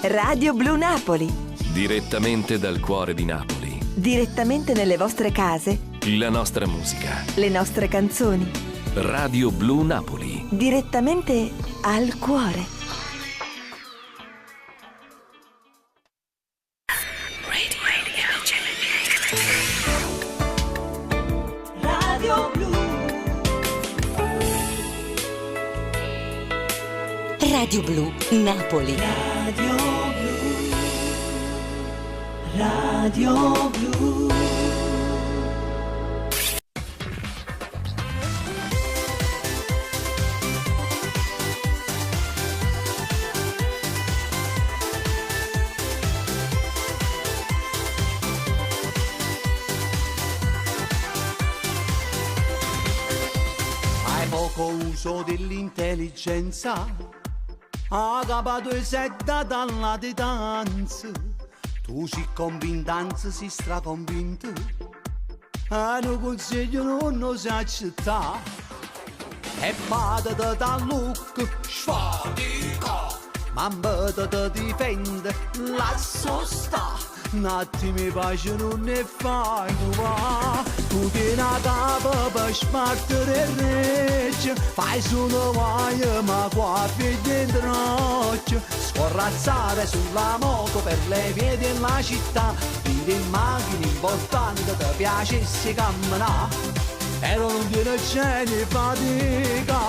Radio Blu Napoli. Direttamente dal cuore di Napoli. Direttamente nelle vostre case. La nostra musica. Le nostre canzoni. Radio Blu Napoli. Direttamente al cuore. Radio Blu. Radio Blu Napoli. Radio Blu. Radio Blu. Hai poco uso dell'intelligenza. A capo tu sei data alla distanza. Tu si convinto, anzi si straconvinto. E non consiglio non si accetta. E patata da look sfatica. Ma mbata ti difende, lascio sta. Un attimo pace non ne fai tu va. Tu tieni a capo per spartere il regge. Fai solo guai ma qua figli in troccia. Scorrazzare sulla moto per le vie della città. Vedi in macchina importante ti piacesse camminare. Però non tiene genio fatica.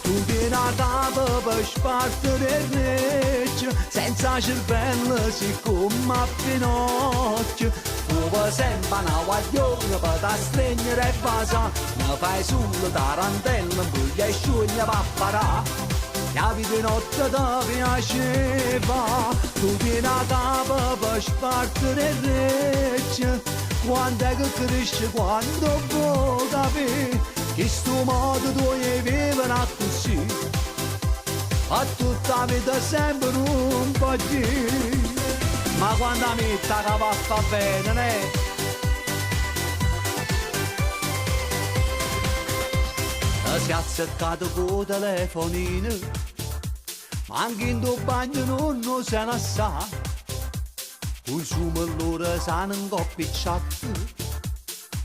Tu tieni a capo per spartere il regge. Senza cervello siccome a Pinocchio. Tu vuoi sempre una guagliona per da stregnere e basa. Ne fai solo tarantella, puglia e scioglia papparà. La vita di notte ti piaceva. Tu tieni a capo per spartere il regge. Quando è che cresce, quando vuoi capire che sto modo tu vuoi vivere così. A tutta la vita sempre un po' di. Ma quando la metta che va bene, né? Si è azzeccato con il telefonino. Ma anche in tuo bagno non se ne sa. Consuma l'ora sanno un po' picciato.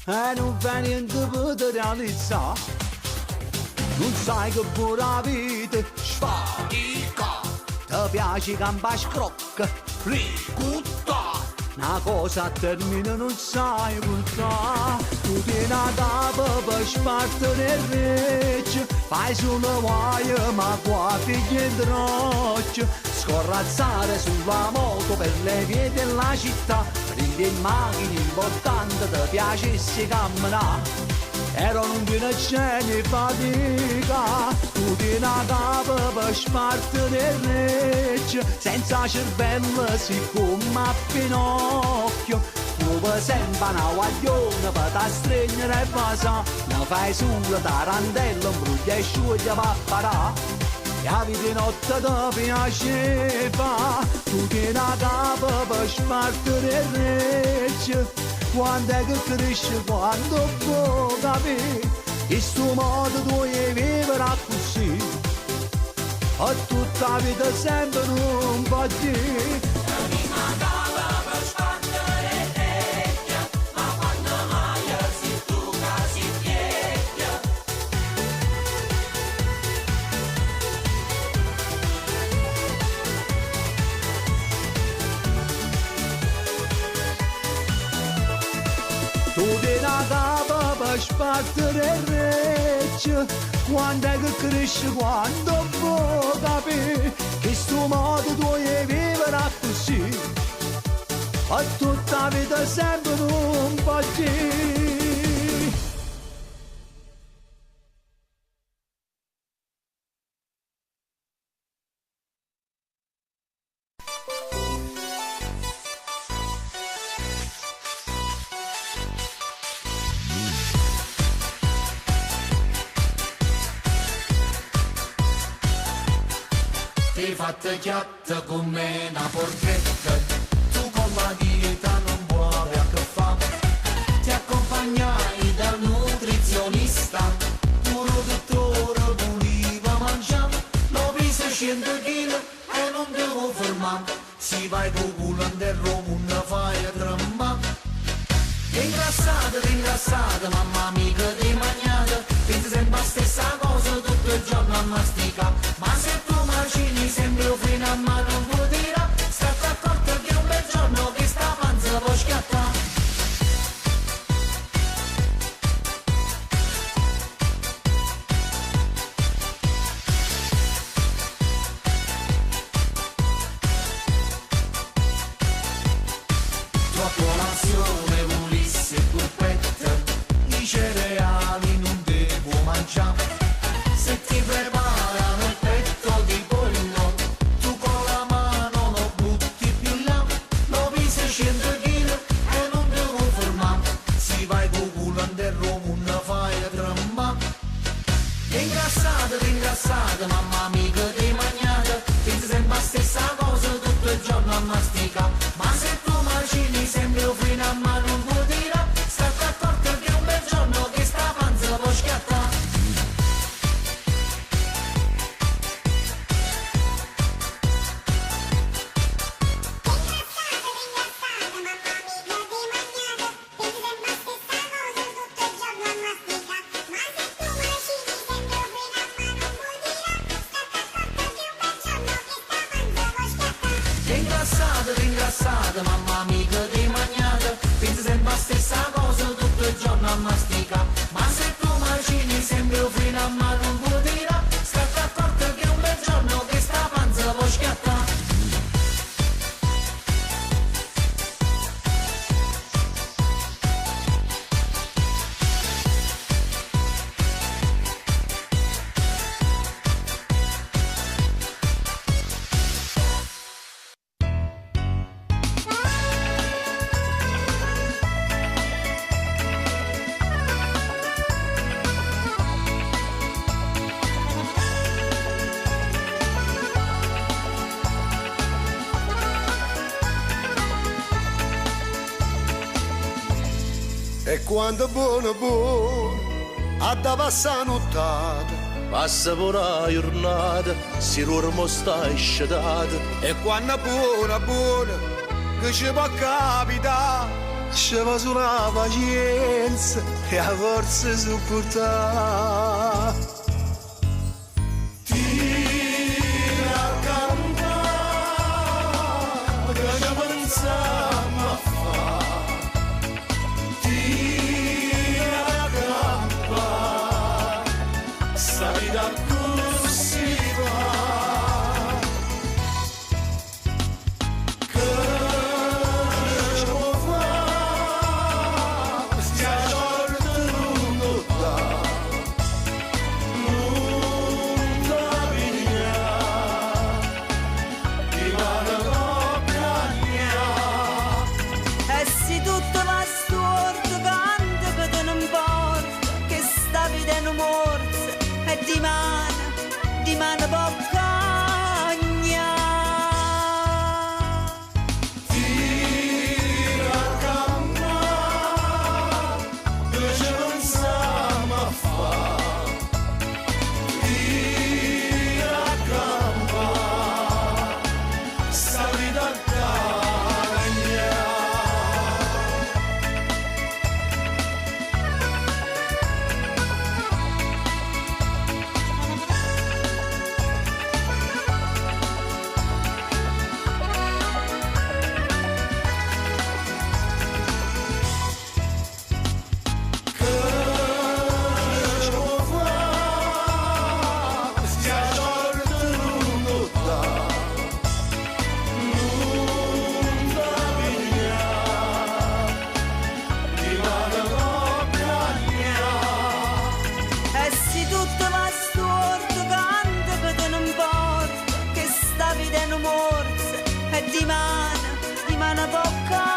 E non fa niente per realizzare. Non sai che buona vita sfatica. Ti piace campa scrocca, ricutta. Una cosa termina non sai portare. Tu tieni a capo per spartere il regge. Fai solo guai ma qua figli in troccia. Scorrazzare sulla moto per le vie della città. Prendi in macchina importante ti piacesse camminare. Però non tiene genio fatica. Tu tieni a capo per spartere il regge. Senza cervello siccome a Pinocchio. Tu vuoi sempre una guagliona per da stregnere e basa. Ne fai solo tarantella, bruglia e scioglia papparà. La vita di notte ti piaceva. Tu tieni a capo per spartere il regge. Quando è che cresce, quando vuoi capire che sto modo tu vuoi vivere così. A tutta la vita sempre un po' di. Tu tieni a capo per spartere il regge. Quando è che cresce, quando vuoi capire che sto modo tu vuoi vivere così. A tutta la vita sempre un po' di. Ti fatte chiatta con me una porchetta. Tu con la dieta non vuoi a che fa. Ti accompagnai dal nutrizionista. Puro dottore voleva mangiare. Lo pesa 100 kg e non devo fermare. si vai con culo del Roma, non fai a tremà. Ringrassata, mamma amica di magnata, pensi sempre la stessa cosa tutto il giorno a mastica. Ma se tu macini sempre fino a mano non può dire, state accorto che un bel giorno che sta panza può schiattare. Se ti preparano il petto di pollo, tu con la mano lo butti più là, lo pisi 100 kg e non ti vuoi fermare. Si vai con culo del Roma, non fai a tremà. Ringrassata, mamma amica di magnata, pensi sempre la stessa cosa tutto il giorno a mastica. Ma se tu macini sempre fino a mano non può dire, state accorto che un bel giorno che sta panza può schiattare. Ringrassata, mamma amica di magnata, pensi sempre la stessa cosa tutto il giorno a mastica. Ma se tu macini sempre fino a mano non può dire, state accorto che un bel giorno che sta panza può schiattare. E quando buono a da passa nottata, passa pure la giornata, si dormo sta scedato. E quando buona che ci può capitare, ci va sulla pazienza e la forza supportare. Tira a campare, che ci pensiamo a fare. Sta vita così va, che ci può fare, stia giorno non dà, non da pigliare, ti vado a cagnare. E se tutto va storto, canta che te non importa, che sta vita è un morto. E di mano può cagnare. Tira a campare, che ci pensiamo a fare. Tira a campare, sta vita a cagnare. E se tutto va storto, canta che te non importa, che sta vita è un morto. E di mano può cagnare.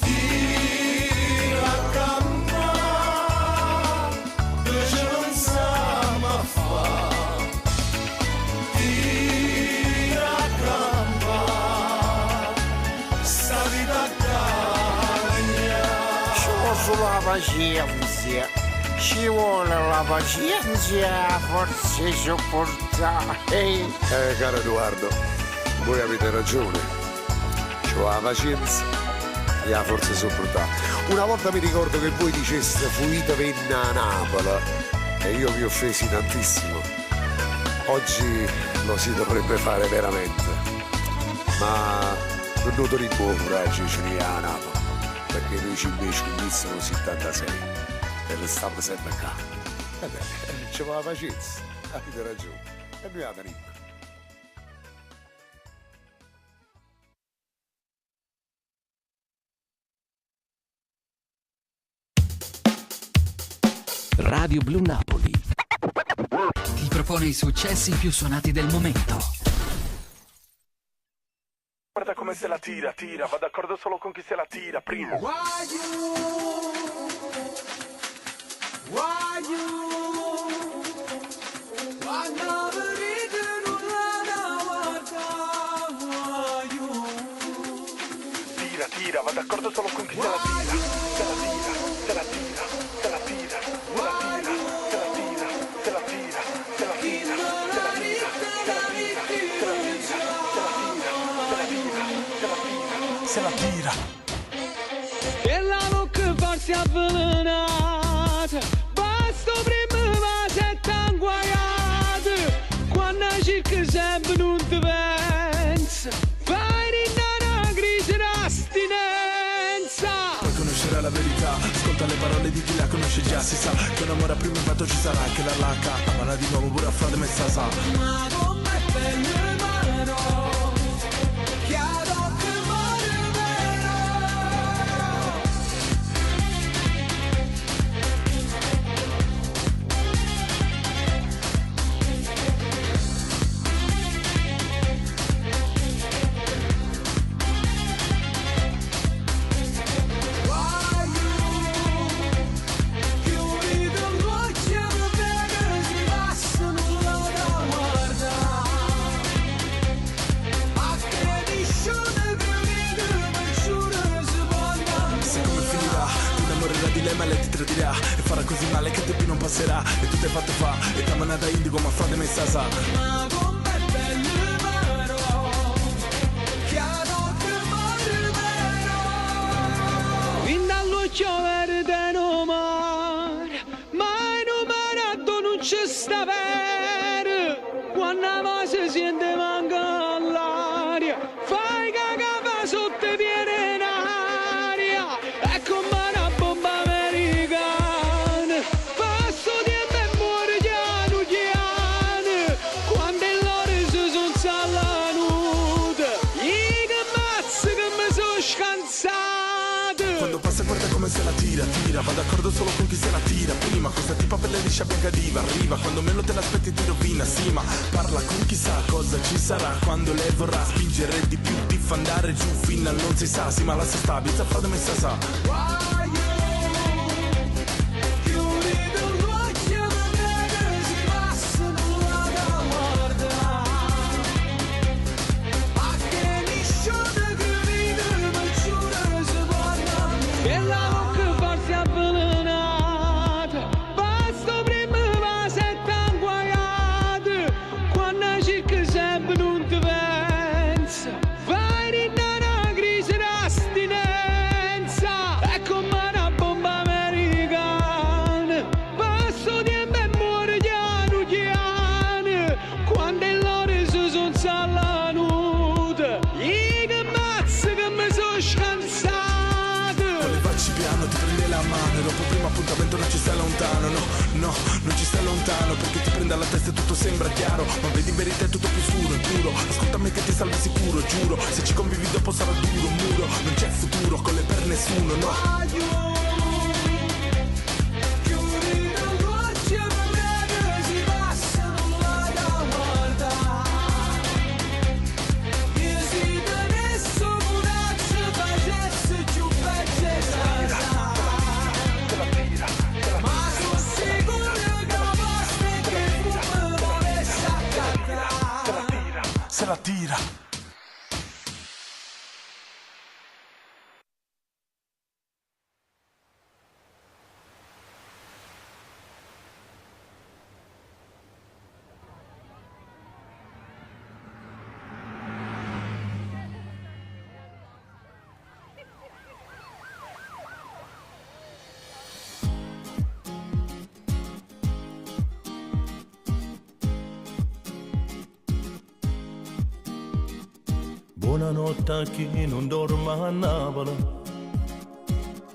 Tira a campare, che ci pensiamo a fare. Tira a campare, sta vita a cagnare. Ci vuole solo la pazienza ci vuole la pazienza, forse sopportare. Caro Edoardo, voi avete ragione. Ci vuole la pazienza e la forza sopportare. Una volta mi ricordo che voi diceste fuite venna a Napoli e io vi offesi tantissimo. Oggi lo si dovrebbe fare veramente. Ma non noteremo coraggio ci a Napoli, perché noi ci invece iniziano 76 e restiamo sempre qua. E beh, ci vuole la pazienza, avete ragione. E noi la teniamo. Radio Blu Napoli ti propone i successi più suonati del momento. Guarda come se la tira, va d'accordo solo con chi se la tira, primo. Tira, va d'accordo solo con chi se la tira. Se la tira, se la tira, se la tira, se la tira, se la tira, se la tira, se la tira, se la tira, se la tira, se la tira, se la tira. E la bocca forse avvelenata, basta prima ma sei tan guaiata, quando cerchi sempre non ti pensa, fai rinnare la crisi d'astinenza. Puoi conoscere la verità, ascolta le parole di chi la conosce già, si sa che un amore a primo impatto ci sarà, che la lacca amala di nuovo pure a frode messa sa. Ma come belle mano, chiaro che muore vero. Ma lei ti tradirà e farà così male che tempi non passerà e tu te fatto fa e t'amanata indigo ma frate messa sa. Ma come belle mano, chiaro che muore vero. In dall'occhio verde no mare, ma in un maratto non c'è sta vero. Quando mai si sente manca all'aria, fai cagava sotto i piedi in aria. Ecco una bomba americana, passo tempo e muore piano piano. Quando l'ore si son salanuta, io che mazzo che mi sono scansato. Quando passa guarda come se la tira, va d'accordo solo con chi se la tira. Prima questa tipa per le liscia bianca diva, arriva quando meno te l'aspetti ti rovina. Sì ma parla con chissà cosa ci sarà, quando lei vorrà spingere di più, ti fa andare giù fino a non si sa. Sì ma la si stabilizza frate messa sa. Appuntamento non ci stai lontano, no, non ci stai lontano, perché ti prende alla testa e tutto sembra chiaro, ma vedi in verità è tutto più scuro, giuro, ascoltami che ti salvi sicuro, giuro, se ci convivi dopo sarà duro, un muro, non c'è futuro con le per nessuno, no. Se la tira. Buonanotte a chi non dorme a Napoli,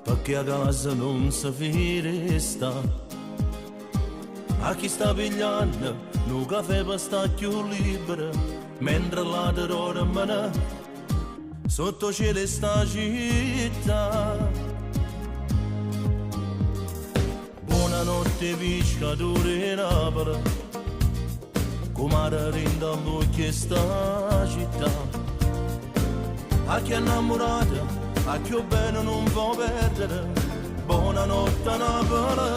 perché a casa non si firesta. A chi sta pigliando un caffè per stare più libero, mentre la dorme sotto cielo sta città. Buonanotte pescatori Napoli, come rinda l'occhio sta città. A chi è innamorato, a chi è bene non può perdere. Buonanotte Napoli,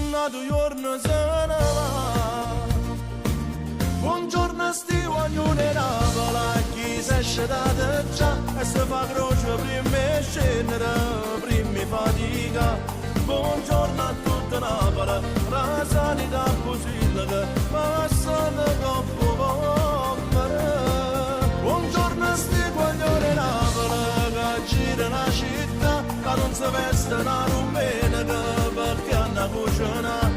nato giorno se ne va. Buongiorno sti guaglioni Napoli, a chi si esce da te già e si fa croce prima e scendere, prima fatica. Buongiorno a tutta Napoli, la sanità possibile che passano troppo povere. Buongiorno a sti guaglioni Napoli, che gira la città, che non si veste una domenica perché hanno cucina.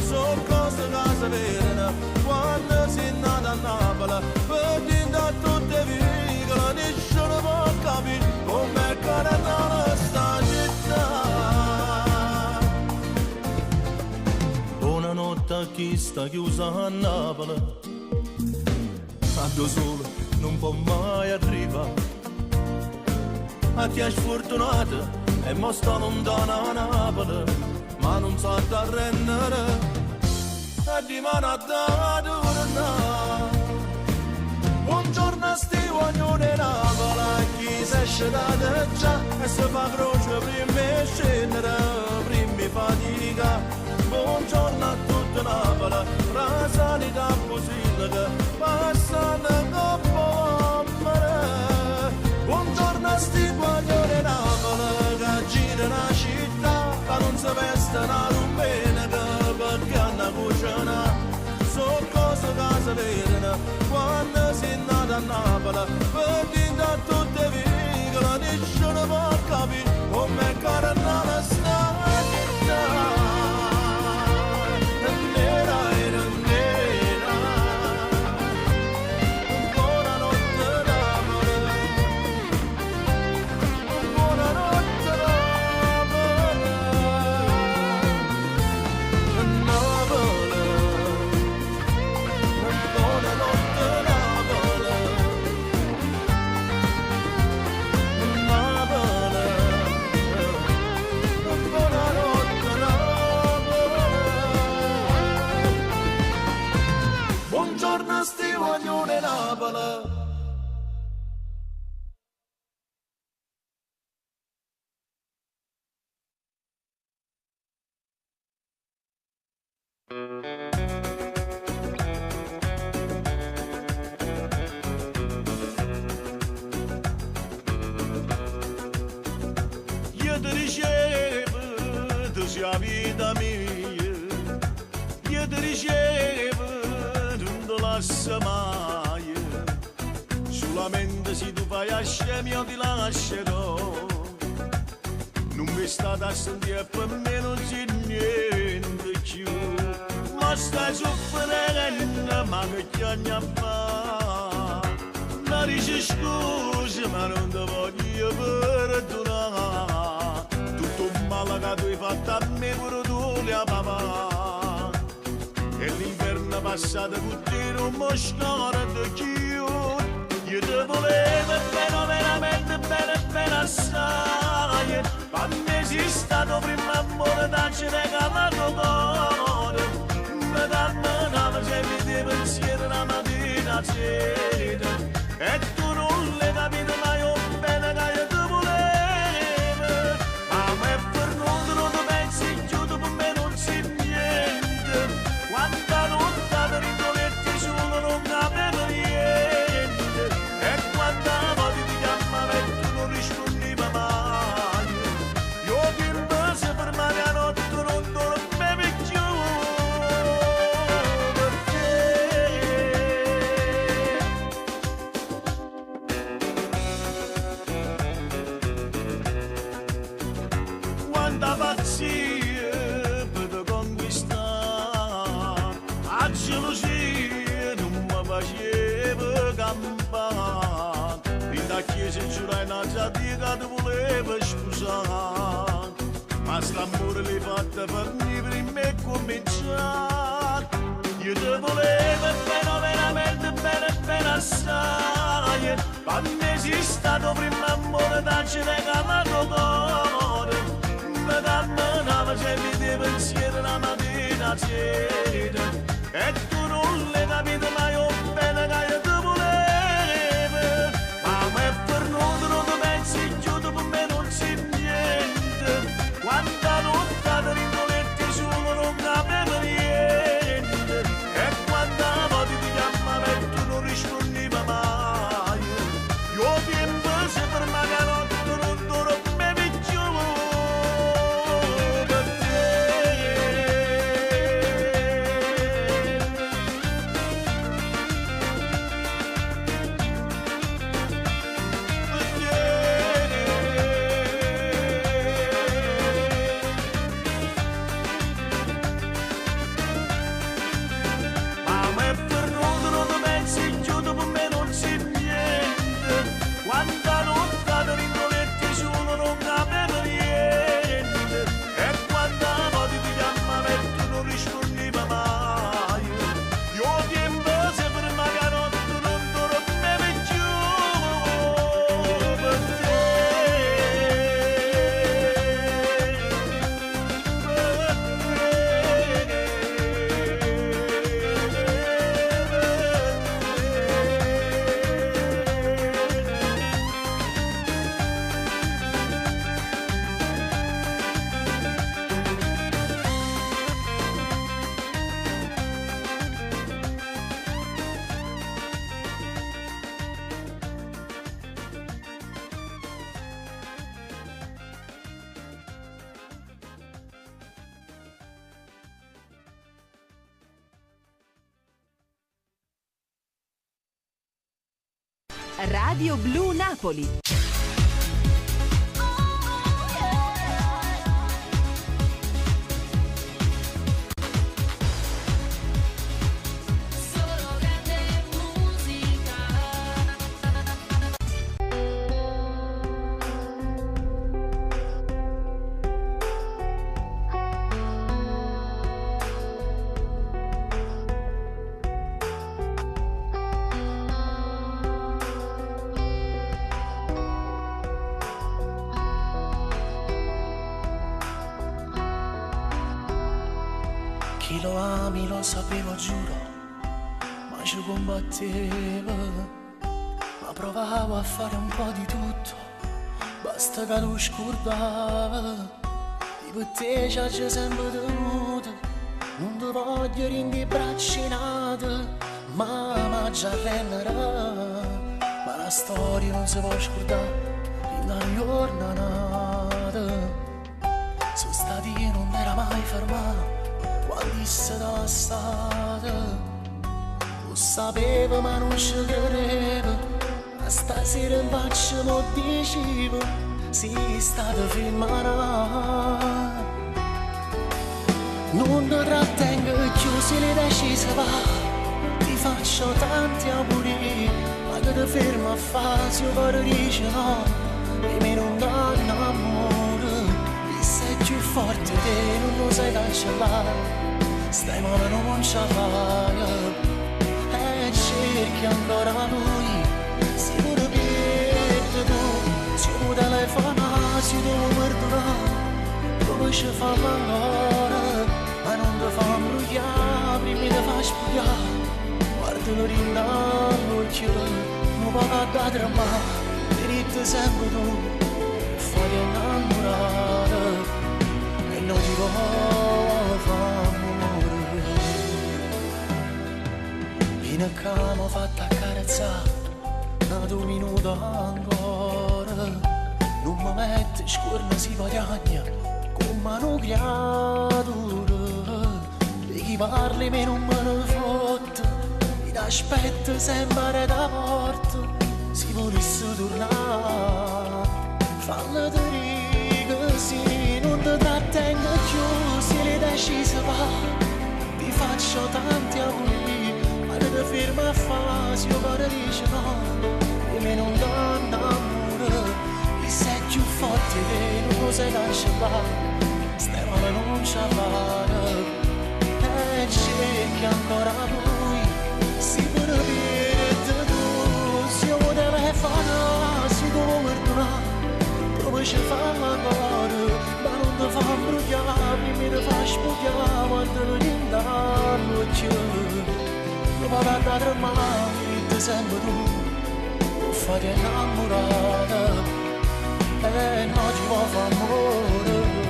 Sono cose che si vedono quando si è nata a Napoli, perché da tutte vicole nessuno può capire com'è carnale sta città. Buonanotte a chi sta chiusa a Napoli, a due sole non può mai arrivare. A chi è sfortunato e mo sta lontana a Napoli, ma non sa da rendere. E di mano a da tornare. Buongiorno a sti guaglioni Napoli, a chi si esce da te già e si fa croce prima e scendere, prima fatica. Buongiorno a tutta Napoli, la sanità possibile che passano troppo male. Buongiorno a sti guaglioni Napoli, che gira la città, che non si veste una domenica perché hanno cucina. Sono cose che si vedono quando si è nata a Napoli, perché da tutte vicole nessuno può capire com'è carnale sta città. Nera e nera, buonanotte Napoli, buonanotte Napoli, Napoli, buonanotte Napoli, Napoli, buonanotte Napoli. Buongiorno a sti guaglioni Napoli. Io ti ricevo, tu sei la vita mia. Io ti ricevo, non ti lascio mai. Solamente se tu fai a scemi io ti lascerò. Non mi state a sentire per me non c'è niente più. Ma stai soffrendo, ma che chiagna fa? Non dici scusa ma non ti voglio perdonare. Tutto il male che tu hai fatto a me pure tu li papà. E l'inverno passato con te non mi scordo più. Io ti volevo bene, veramente bene, bene assai. Ma mi sei stato prima amore da ci regalato cuore. Mi dammi se mi pensiero la mattina sera. E tu non l'hai capito mai io bene che io ti volevo. Ma me per non ti pensi più, per me non c'è niente. Quanta notte per i doletti solo non capivo niente. E quanta volte ti chiamavo e tu non rispondevi mai. Io ti invece per me la notte non dormevi più. Quanta pazzia per te conquistare, a gelosia non mi faceva campare. se giurai una giatica ti volevo scusare, ma st'amore l'hai fatta per me e cominciare. Io ti volevo bene, veramente bene assai, ma me sei stato prima amore da ci regalato cuore, mi camminava sempre di pensiero la mattina a sera, e tu non l'hai capito mai io bene che io ti volevo, ma me per non ti pensi giù per me non c'è niente, quanta notte ringoletti solo non capivo niente, e quanta volte ti chiamavo e tu non rispondevi mai, io tempo se per me che notte non dormivi più per te. Ma me per non ti pensi giù per me non c'è niente, quanta notte ringoletti solo non capivo niente, e quanta volte ti chiamavo e tu non rispondevi mai, io tempo se per me che notte non dormivi più per Radio Blu Napoli. Chi lo ami lo sapevo, giuro, ma ci combattevo, ma provavo a fare un po' di tutto, basta che lo scordavo, di per te c'è sempre tenuto, non ti voglio ringhie braccinate, ma già renderà, ma la storia non si può scordare, in una giornata, sono stati che non era mai fermato. Quando sei devastata, lo sapevo ma non ci credevo, ma stasera in faccia lo dicevo, sei stata filmata. Non ti trattengo più se le decise va, ti faccio tanti auguri, ma che ti fermo a fare se io poi dici no, di me non danno amore, e sei più forte te, non lo sai cancellare. Stai male non ce la fai, e cerchi ancora lui, sicuro che tu, se io mi telefona, se devo perdonare, come ci fa male, ma non ti fa imbrogliare, prima ti fa spugliare, guardalo rinall'occhio, non può cadere mai, venite sempre tu, fuori innamorata, e non ti può fare. In a cama fatta accarezzare, nato un minuto ancora, non mi mette scorna si guadagna, come una creatura, di chi parli me non me ne fotte, mi aspetta sempre da porta, si volesse tornare, fallo te riga sì, non ti trattengo più, se le decise va, ti faccio tanti auguri. Ti ferma a fare, se io pare dice no, e me non danno e sei più forte che non sei cancellare, Stefano non ci fare, e cerchi ancora lui, si può vedere tu, se io telefono, si può perdonare, come ci fa l'amore, ma non ti fa bruciare, mi ti fa spugliare, quando non ti danno più. Vado a dare mai, ti sembra tu, fai innamorata, e non ci può fare amore.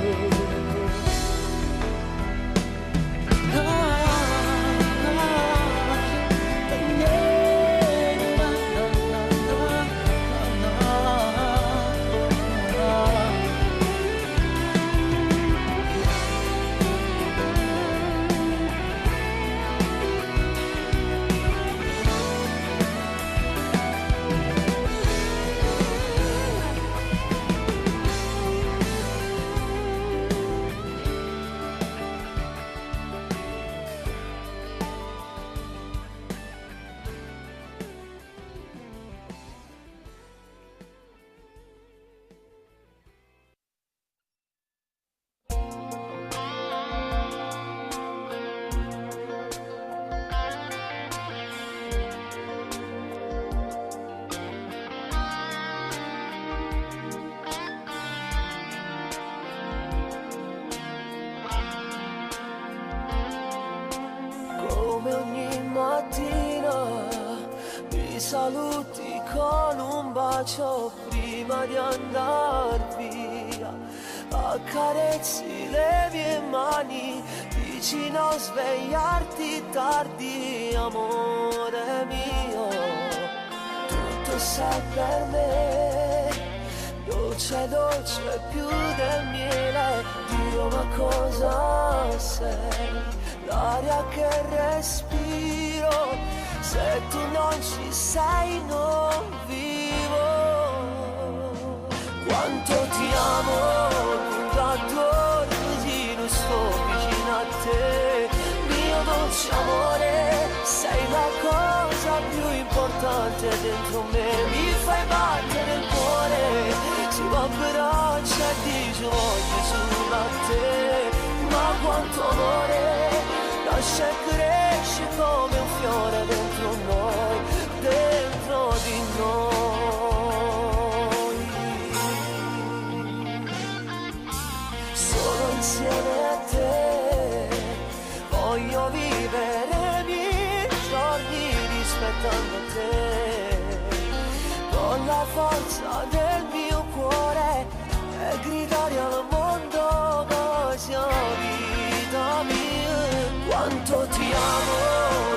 Saluti con un bacio prima di andar via, accarezzi le mie mani, dici non svegliarti tardi, amore mio, tutto sei per me, dolce dolce più del miele, Dio ma cosa sei, l'aria che respiro, se tu non ci sei non vivo. Quanto ti amo, lunga tua così non sto vicino a te. Mio dolce amore, sei la cosa più importante dentro me. Mi fai battere il cuore, si va però c'è dice voglio solo a te. Ma quanto amore, lascia crescere come un fiore dentro noi, dentro di noi. Solo insieme a te voglio vivere i miei giorni rispettando te, con la forza del mio cuore e gridare al mondo cosa vita mia. Quanto ti amo,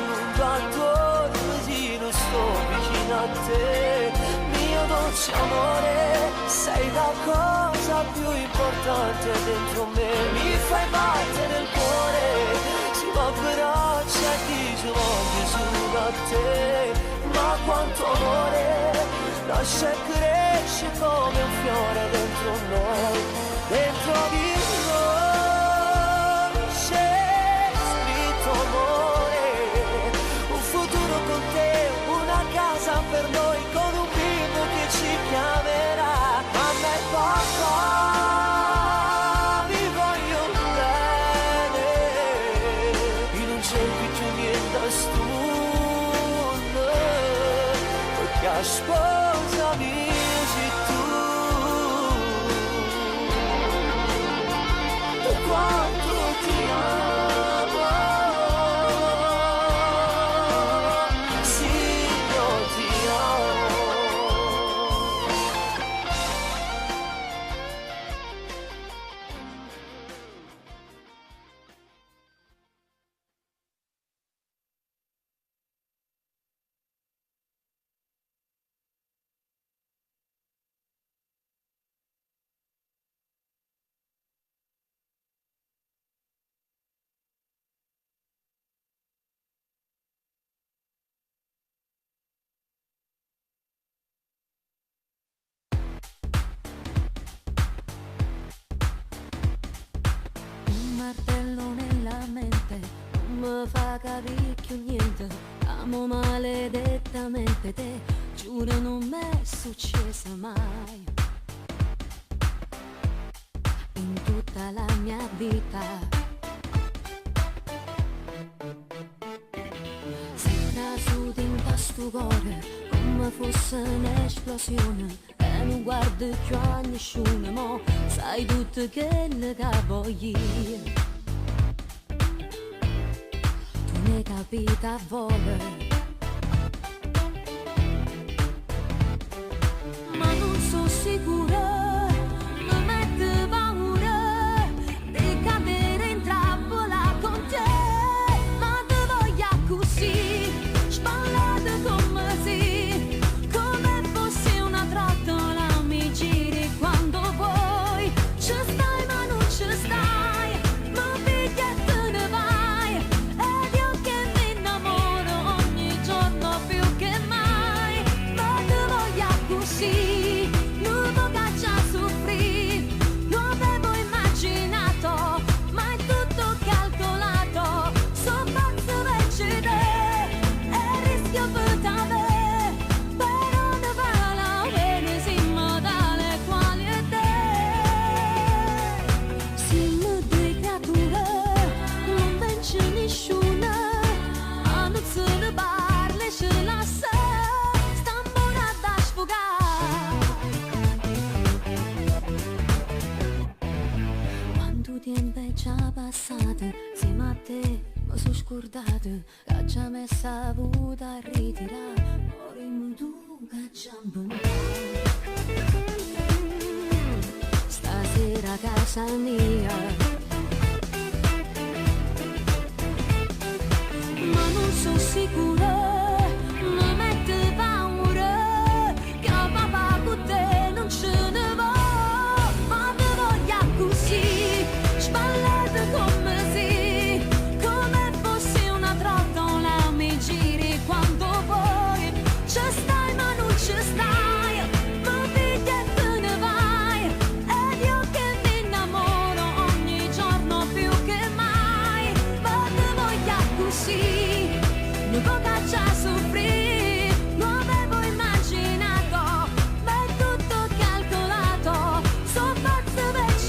lunga tua così non sto vicino a te. Mio dolce amore, sei la cosa più importante dentro me. Mi fai battere il cuore, si va però c'è dice voglio solo a te. Ma quanto amore, lascia crescere come un fiore dentro noi, dentro di noi. Per noi con un bimbo che ci chiamerà, a me papà vi voglio bene, e non c'è più niente a stupire, perché sposami sei tu, quanto ti amo. Martello nella mente, non mi fa capire più niente, amo maledettamente te, ci giuro non m'è successo mai in tutta la mia vita. Si è trasuto in questo cuore come fosse un'esplosione e non guardo più a nessuno, mo sai tutto quello che voglio. Tu ne capita a voler, ma non sono sicura, mi mette paura di cadere in trappola con te, ma ti voglio così, sballata come se, come fosse una trottola, mi giri quando vuoi, ci stai ma non ci stai, ma piglia e te ne vai, ed io che mi innamoro ogni giorno più che mai, ma ti voglio così. Tempo già passato, insieme a te mi sono scordato, che già mi saputo a ritirare, ora tu che già stasera a casa mia, ma non sono sicura, mi mette paura, che papà con te non ce ne va, ma ti voglio così. Sballata come se, come fosse una trottola, mi giri quando vuoi, ci stai ma non ci stai, ma piglia e te ne vai, ed io che mi innamoro ogni giorno più che mai, ma ti voglio così, non può già soffrire, non avevo immaginato, ma è tutto calcolato, so pazzo per te.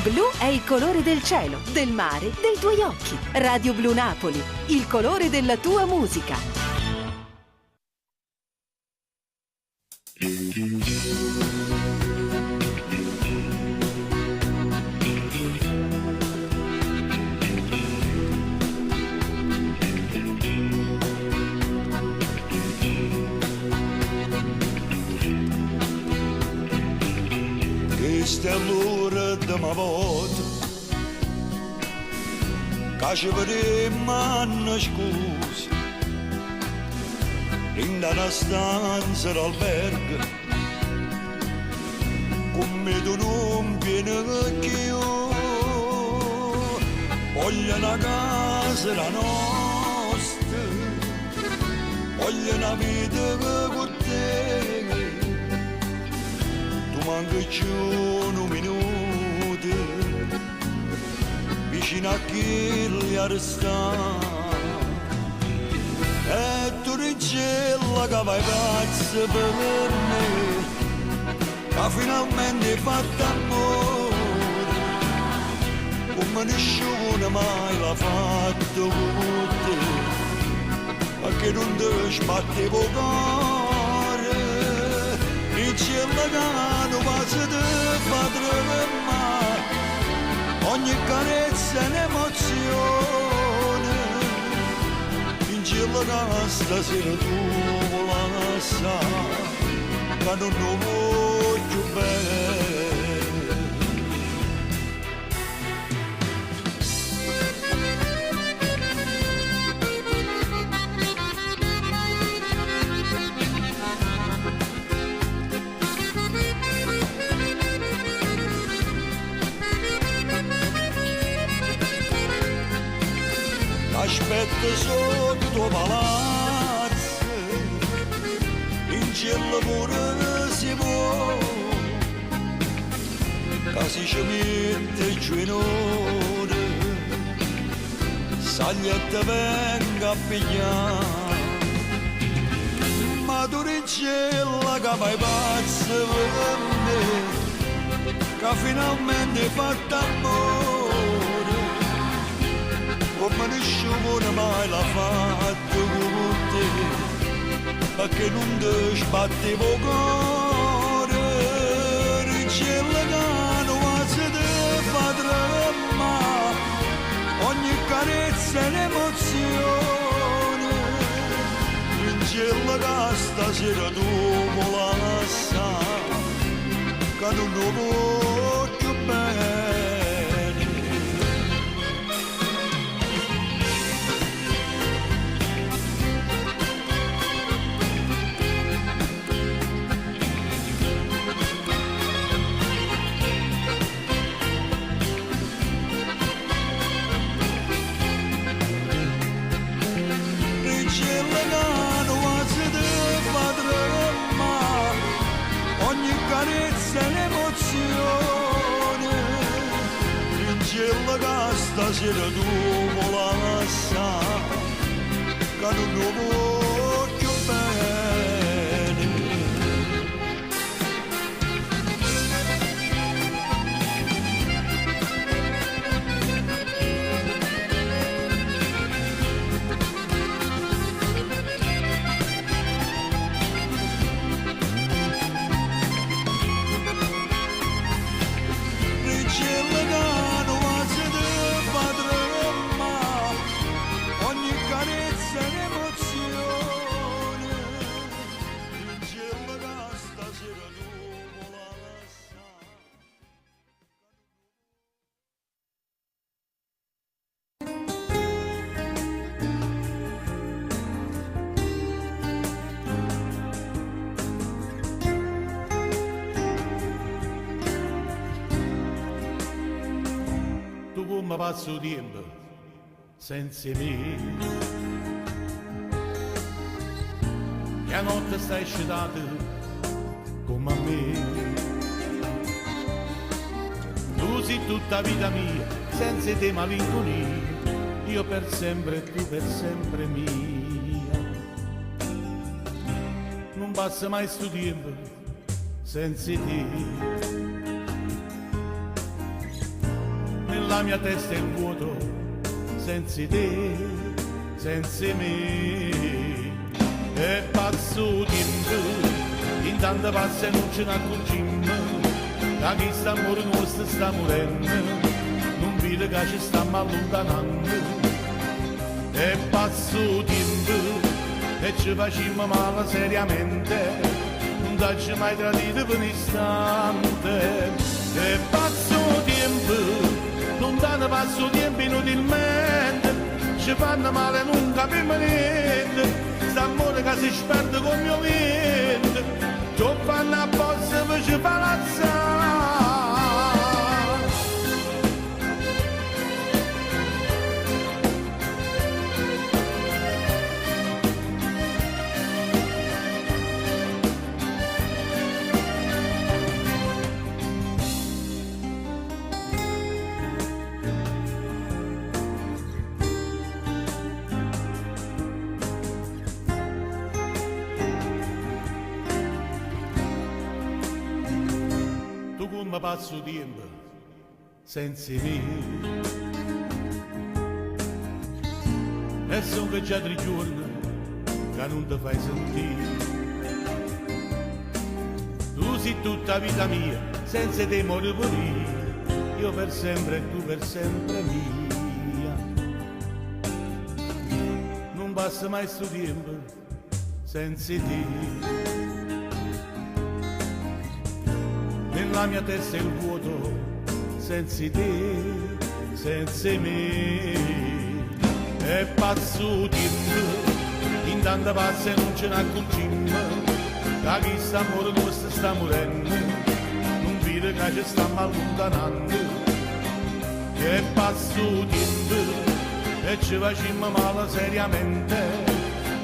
Blu è il colore del cielo, del mare, dei tuoi occhi. Radio Blu Napoli, il colore della tua musica. Questa è l'ora di ma volta che ci vedemmo anni scusi in una stanza d'albergo come tu non vieni più, voglio una casa la nostra, voglio una vita con te, tu manchi più un minuto vicino a chi li arresta. E tu dicella che vai pazzo per me, che finalmente hai fatto amore, come nessuno mai l'ha fatto con te, perché non ti sbattevo cuore, dicella che non passa te fa tremare, ogni carezza è un'emozione, in cielo che stasera tu vuoi lasciare, che non lo voglio bene. Aspetto sotto palazzo, in cielo pure si può, che si ci mette giù in ore, saglietta venga a pigliare, ma tu in cielo che vai pazzo per me, che finalmente hai fatto amore, come nessuno mai l'ha fatto con te, perché non ti sbattevo cuore, in cielo che non si ti fa tremare, ogni carezza è un'emozione, in cielo che stasera tu vuoi lasciare, che non lo voglio bene. Ogni carezza è un'emozione, in cielo che stasera tu vuoi lasciare, che non lo voglio bene. Come passa il tempo senza me, e a notte stai scitata come a me. Tu sei tutta vita mia, senza te malinconia, io per sempre e tu per sempre mia. Non passa mai sto tempo senza te, la mia testa è il vuoto, senza te, senza me. E passo tempo, intanto passa e non ce ne accorgiamo, da chi sta morendo sta morendo, non vede che ci stiamo allontanando. E passo tempo, e ci facciamo male seriamente, non dacci mai tradito per un istante. E passo tempo, lontano passo tempo inutilmente, ci fanno male non capiamo niente, st'amore che si sperde come il vento, ci fanno apposta per ci palazzare. Come passo tempo senza me, e sono che già 3 giorni che non ti fai sentire. Tu sei tutta vita mia, senza te muore pure, io per sempre e tu per sempre mia. Non passa mai sto tempo senza te. Nella mia testa è il vuoto senza te, senza me. E passo tempo, intanto passa e non ce n'ha concimmo, da chi sta morendo questo sta morendo, non vede che ci stiamo allontanando. E passo tempo, e ci facciamo male seriamente,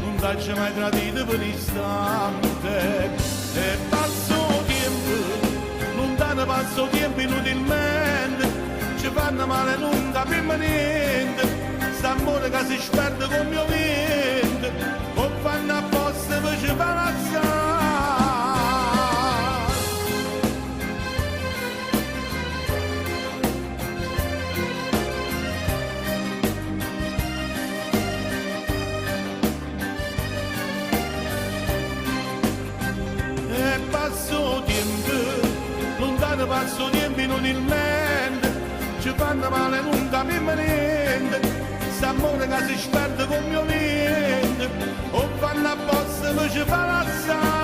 non t'hai mai tradito per istante. E passo tempo, non danno passo tempo inutilmente, ci fanno male non capiamo niente. St'amore che si sperde con mio vento, o fanno apposta per ci palazzare. E passo tempo, lontano passo tempo inutilmente, ci fanno male non capiamo niente. S'amore che si sperde con mio vento, o fanno apposta per ci palazzare.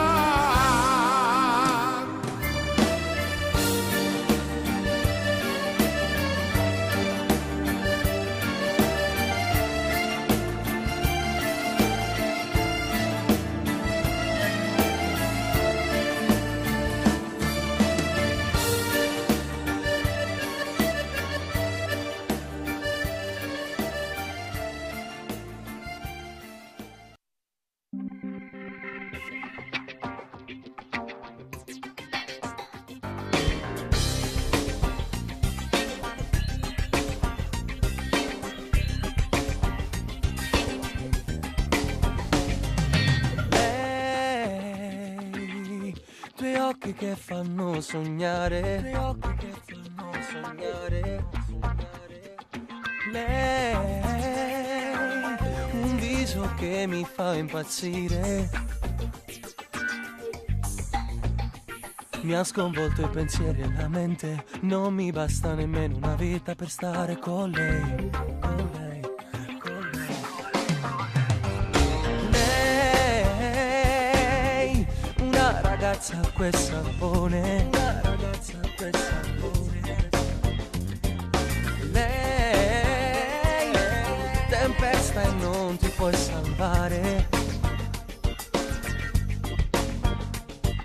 Occhi che fanno sognare, occhi che fanno sognare, lei, un viso che mi fa impazzire, mi ha sconvolto i pensieri e la mente, non mi basta nemmeno una vita per stare con lei, con lei. Ragazza quel sapone, una ragazza quel sapone. Lei, tempesta e non ti puoi salvare.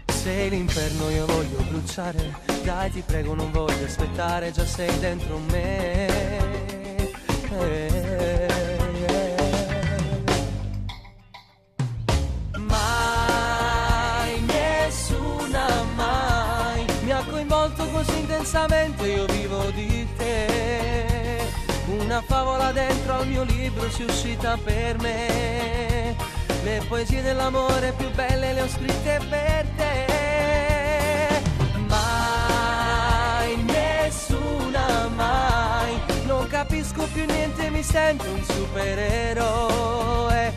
Sei l'inferno, io voglio bruciare. Dai ti prego non voglio aspettare, già sei dentro me. Così intensamente io vivo di te, una favola dentro al mio libro si è uscita per me, le poesie dell'amore più belle le ho scritte per te. Mai, nessuna mai, non capisco più niente, mi sento un supereroe,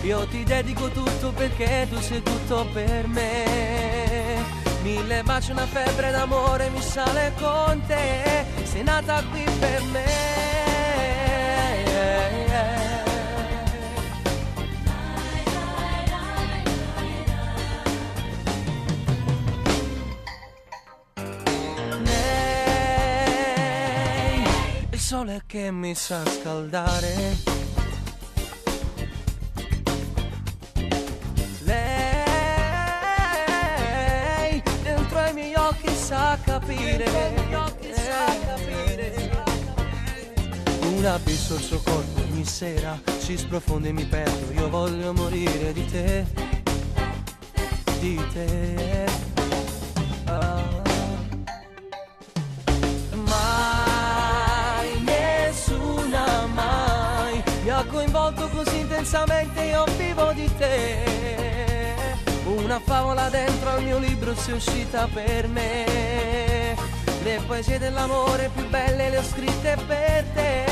io ti dedico tutto perché tu sei tutto per me. 1000 baci, una febbre d'amore mi sale con te, sei nata qui per me. Lei, il sole che mi sa scaldare. Sa capire, un abisso il suo corpo ogni sera si sprofonda e mi perdo, io voglio morire di te, di te. Mai, nessuna mai mi ha coinvolto così intensamente, io vivo di te. Una favola dentro al mio libro si è uscita per me, le poesie dell'amore più belle le ho scritte per te.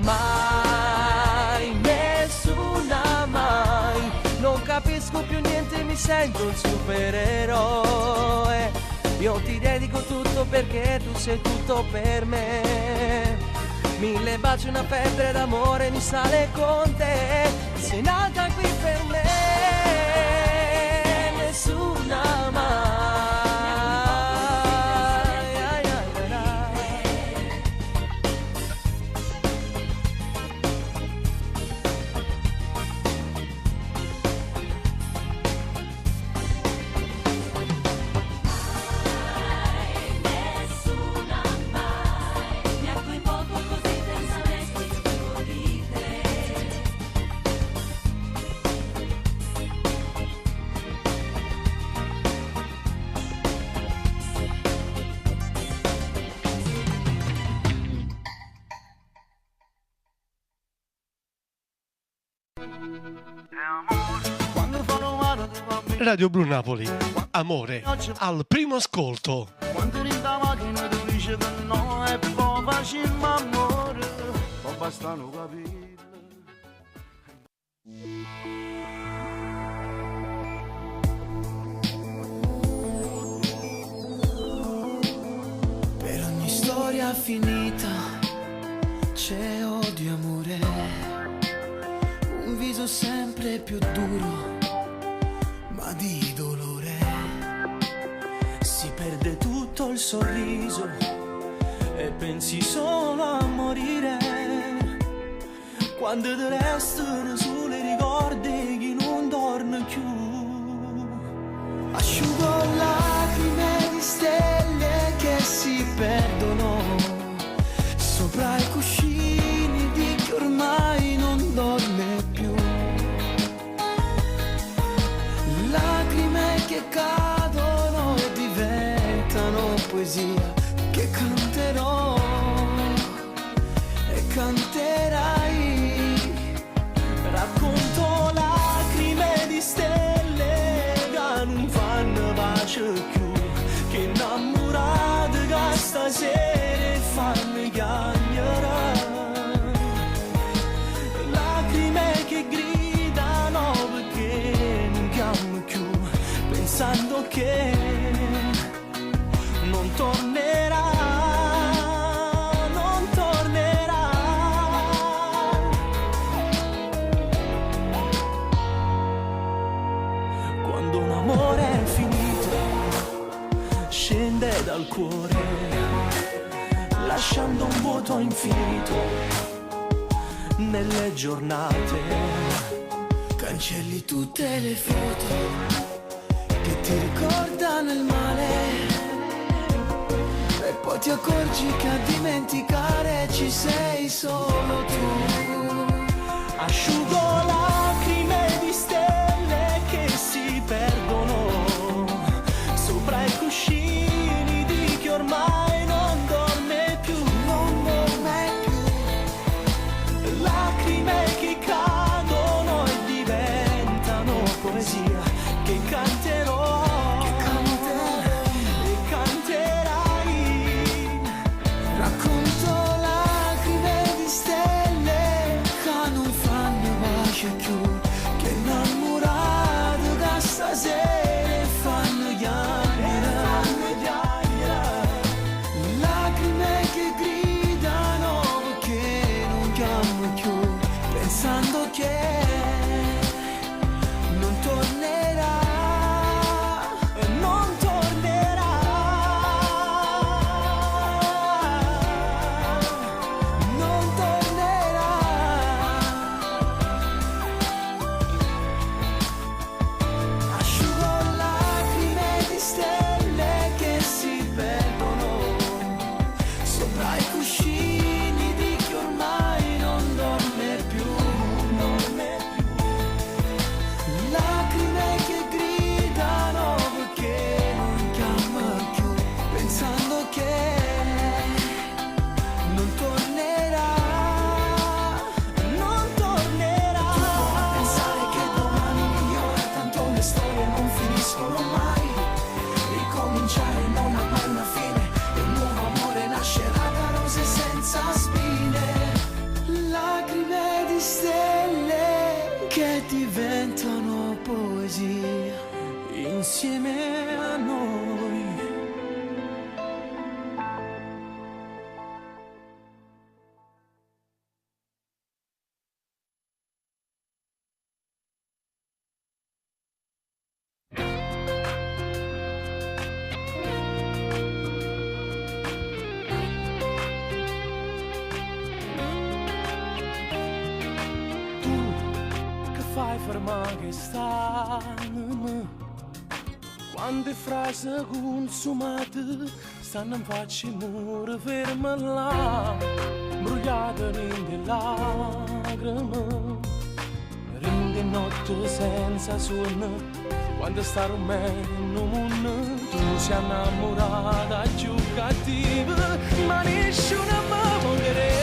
Mai, nessuna mai, non capisco più niente, mi sento un supereroe, Io ti dedico tutto perché tu sei tutto per me. 1000 baci, una febbre d'amore mi sale con te. Sei nata qui per me, nessuna mai. Radio Blu Napoli, amore al primo ascolto. Quando eri in macchina tu dici che no è po' facile ma amore, ma bastano capire. Per ogni storia finita c'è odio, amore, un viso sempre più duro ma di dolore. Si perde tutto il sorriso e pensi solo a morire, quando ti restano solo ricordi che non tornano più. Asciugo lacrime di stelle che si perdono sopra i cuscini di chi ormai non dorme più. Lacrime che cadono e diventano poesia, che canterò e canterai. Racconto lacrime di stelle che non fanno pace più, che innamorate che stasera fanno chiacchierare. Lacrime che gridano perché non chiamo più, pensando che non tornerà, non tornerà. Quando un amore è finito scende dal cuore, lasciando un vuoto infinito nelle giornate. Cancelli tutte le foto che ti ricordano il male e poi ti accorgi che a dimenticare ci sei solo tu. Asciugo lacrime di stelle che si perdono sopra i cuscini di chi ormai non dorme più, non dorme più. Lacrime che cadono e diventano poesia, che canterò, che e canterai. Racconto lacrime di stelle che non fanno pace più, che innamorano l'arma che sta in me. Quante frasi consumate stanno in faccia e muore ferma là, brugliate nelle lacrime. Rinde notte senza sonno, quando sta rumeno mondo, tu sei innamorata più cattiva, ma nessuno mi può credere.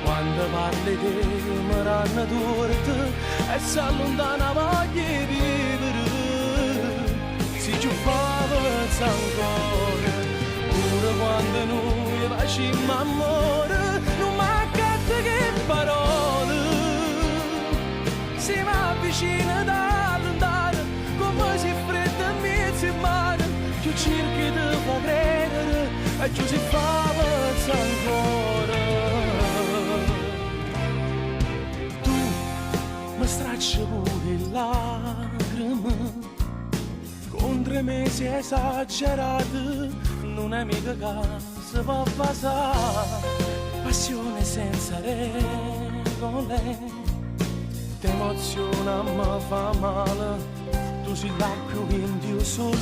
Quando parli di me ranno torte e si allontana voglia di vivere. Si ci fa pensa ancora, pure quando noi facciamo amore, non mancate che parole. Si mi avvicina da lontano, come si fredda in mezzo in mano, più cerchi di far credere e più si fa pensa ancora. Tu mi stracci pure le lacrime, con 3 mesi esagerati, non è mica che si può passare, passione senza regole. T'emoziona, mi fa male, tu sei la più in Dio solo,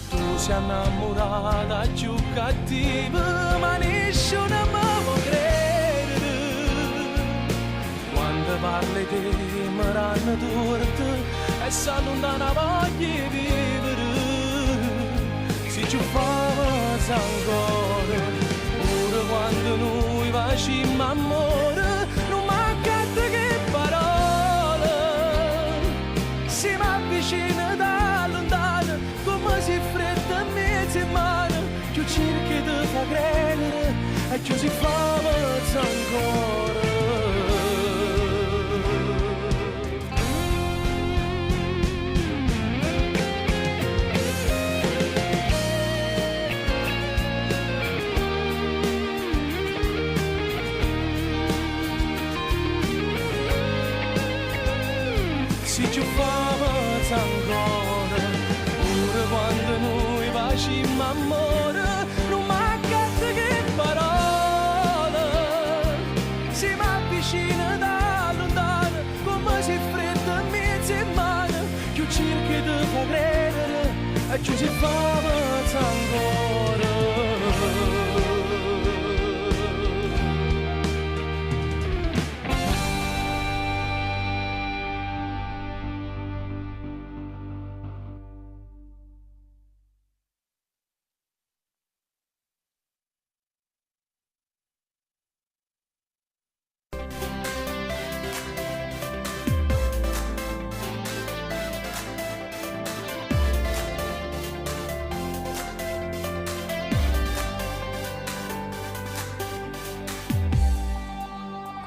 tu sei innamorata più cattiva, ma nessuno mi può credere. Quando parli di me ranno torte e si allontana voglia di vivere. Si ci fa pensa ancora, pure quando noi facciamo amore, non mancate che parole. Si mi avvicina da lontano, come si fredda in mezzo in mano, più cerchi di far credere e più si fa pensa ancora. Si ci fa pensa ancora, pure quando noi facciamo amore, non mancate che parole. Si mi avvicina da lontano, come si fredda in mezzo in mano, più cerchi di far credere e più si fa pensa ancora.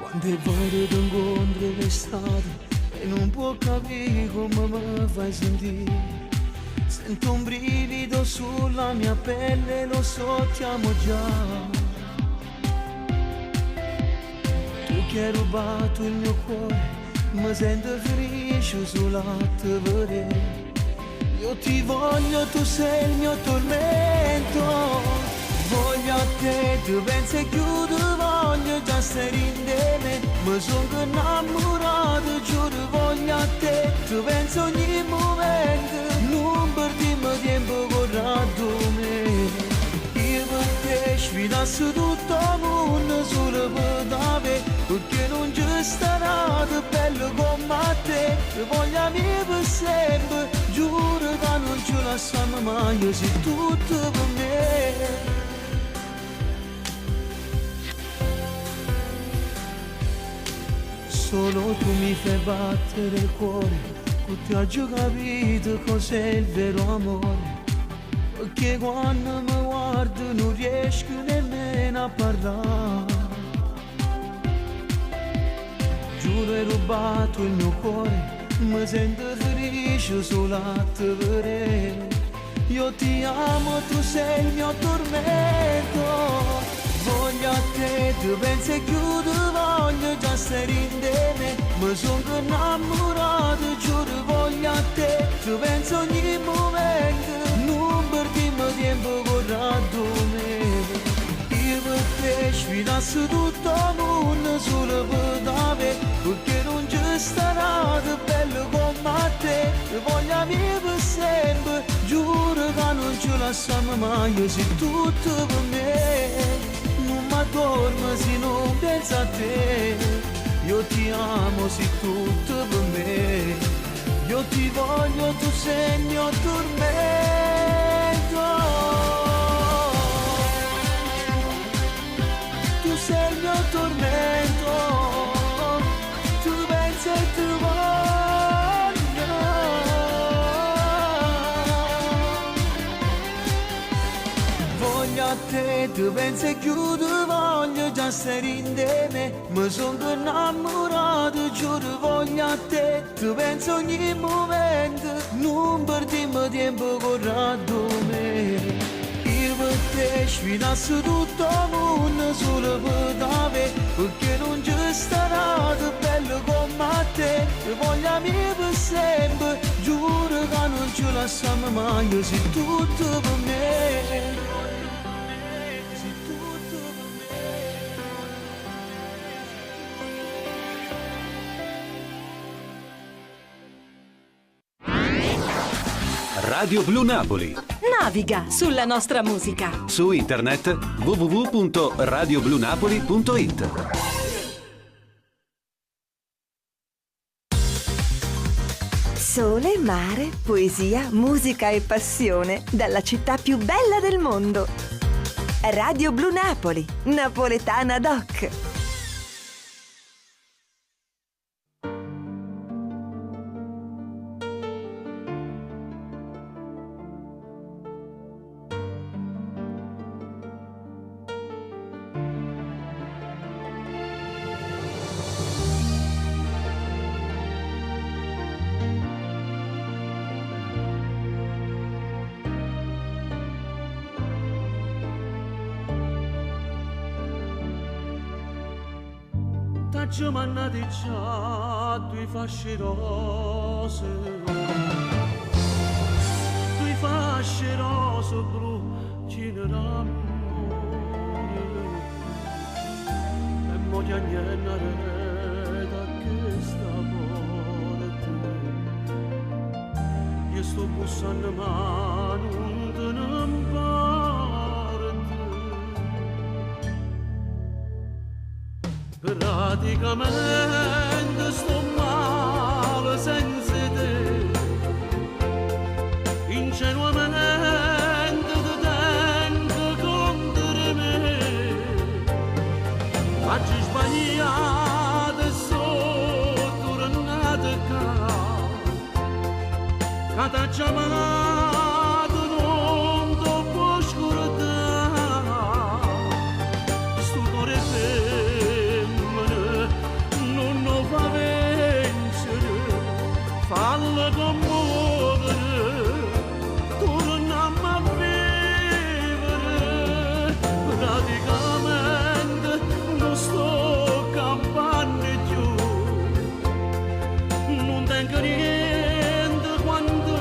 Quante volte ti incontro l'estate e non può capire come mi fai sentire. Sento un brivido sulla mia pelle, lo so, ti amo già. Tu che hai rubato il mio cuore, mi sento felice solo a te vedere. Io ti voglio, tu sei il mio tormento. Voglio a te, tu pensi e chiudo, voglio già stare insieme. Mi sono innamorato, giuro, voglio a te, tu pensi ogni momento. Non perdiamo tempo con me. Io per te sfidassi tutto il mondo solo per te, perché non c'è stato bello come te. Ti voglio amico per sempre, giuro che non ci lasciamo mai, io sei tutto per me. Solo tu mi fai battere il cuore, che ti ho già capito cos'è il vero amore. Perché quando mi guardo non riesco nemmeno a parlare. Giuro hai rubato il mio cuore, mi sento felice solo a te vedere. Io ti amo, tu sei il mio tormento. Voglio a te, tu pensi e chiudo, voglio già stare insieme. Mi sono innamorato, giuro, voglio a te, tu pensi ogni momento. Non perdiamo tempo con me. Io per te sfidassi tutto il mondo solo per te, perché non c'è starato bello come te, voglio vivere sempre, giuro che non ci lasciamo mai, io sei tutto per me, non mi addormo se non penso a te, io ti amo, sei tutto per me, io ti voglio, tu sei il mio tormento, tu sei il mio tormento, tu pensi e tu voglio, voglio a te, tu pensi e chiudo, voglio già stare in me, mi sono innamorato, giuro voglio a te, tu pensi ogni momento, non perdiamo tempo con me. Per te sfidassi tutto il mondo solo per te, perché non c'è stato bello come te, e voglio vivere sempre, giuro che non ci lasciamo mai, io sei tutto per me. Radio Blu Napoli. Naviga sulla nostra musica. Su internet www.radioblunapoli.it. Sole, mare, poesia, musica e passione dalla città più bella del mondo. Radio Blu Napoli, napoletana doc. Ci mannati già due fasce rose, due fasce rose blu ci ne d'amore, e mo ti agnennare da questa porta, io sto bussando ma non te ne praticamente sto male senza te, ingenuamente ti tengo contro me, ma ci sbagliate e sono tornate che ti ha chiamato non ti può scordare, sto cuore fa vincere, falla commuovere, torniamo a vivere, praticamente non sto campando più, non tengo niente quando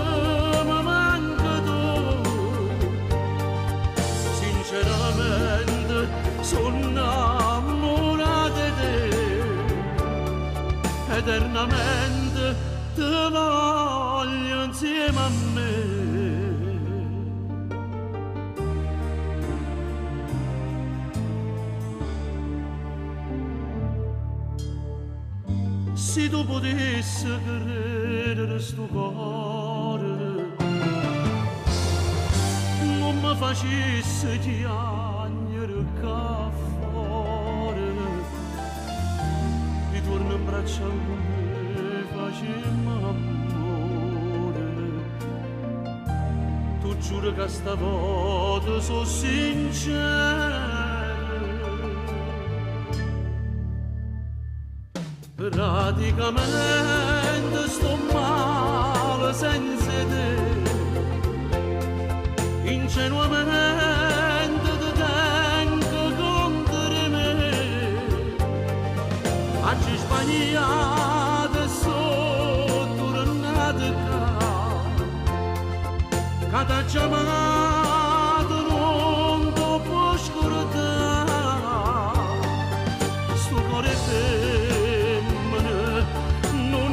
mi manca tu, sinceramente sono innamorato di te, eternamente te voglio insieme a me. Se tu potessi credere sto cuore, non mi facessi chiagnere qua fuori, torno in braccio a me, facemmo amore, tu giuro che stavolta sono sincero, praticamente sto male senza te, ingenuamente ti tengo contro me, ma ci sbagliate e sono tornate che ti ha chiamato non ti può scordare, sto cuore femmine non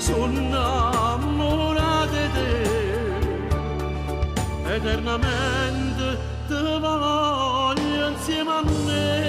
sono innamorato di te, eternamente te voglio insieme a me.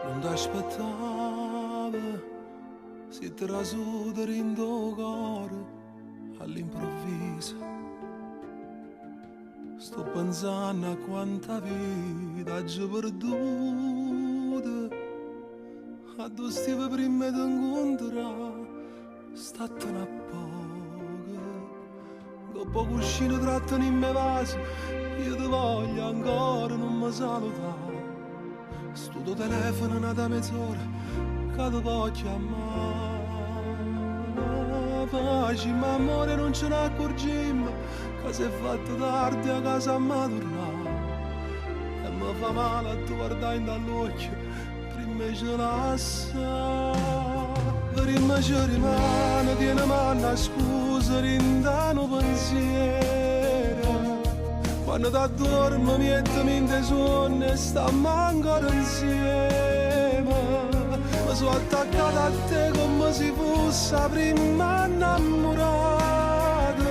Non t'aspettavo, si trasuda in tuo cuore all'improvviso. Sto pensando a quanta vita ho perduta, a dove stiamo prima di incontrare, state una poca. Dopo cuscino tratto in me vasi, io ti voglio ancora non mi salutare. Sto tuo telefono nata mezz'ora, che ti voglio chiamare. Pace, ma amore non ce ne accorgiamo, che si è fatto tardi a casa a madurnare. E mi fa male a tu guardare dall'occhio, prima ce la sa. Prima ci rimane, tiene mano, scusa, rindano pensiero. Quando ti dormo mettimi in te sonno e stiamo ancora insieme. Mi sono attaccata a te come se fosse la prima innamorata.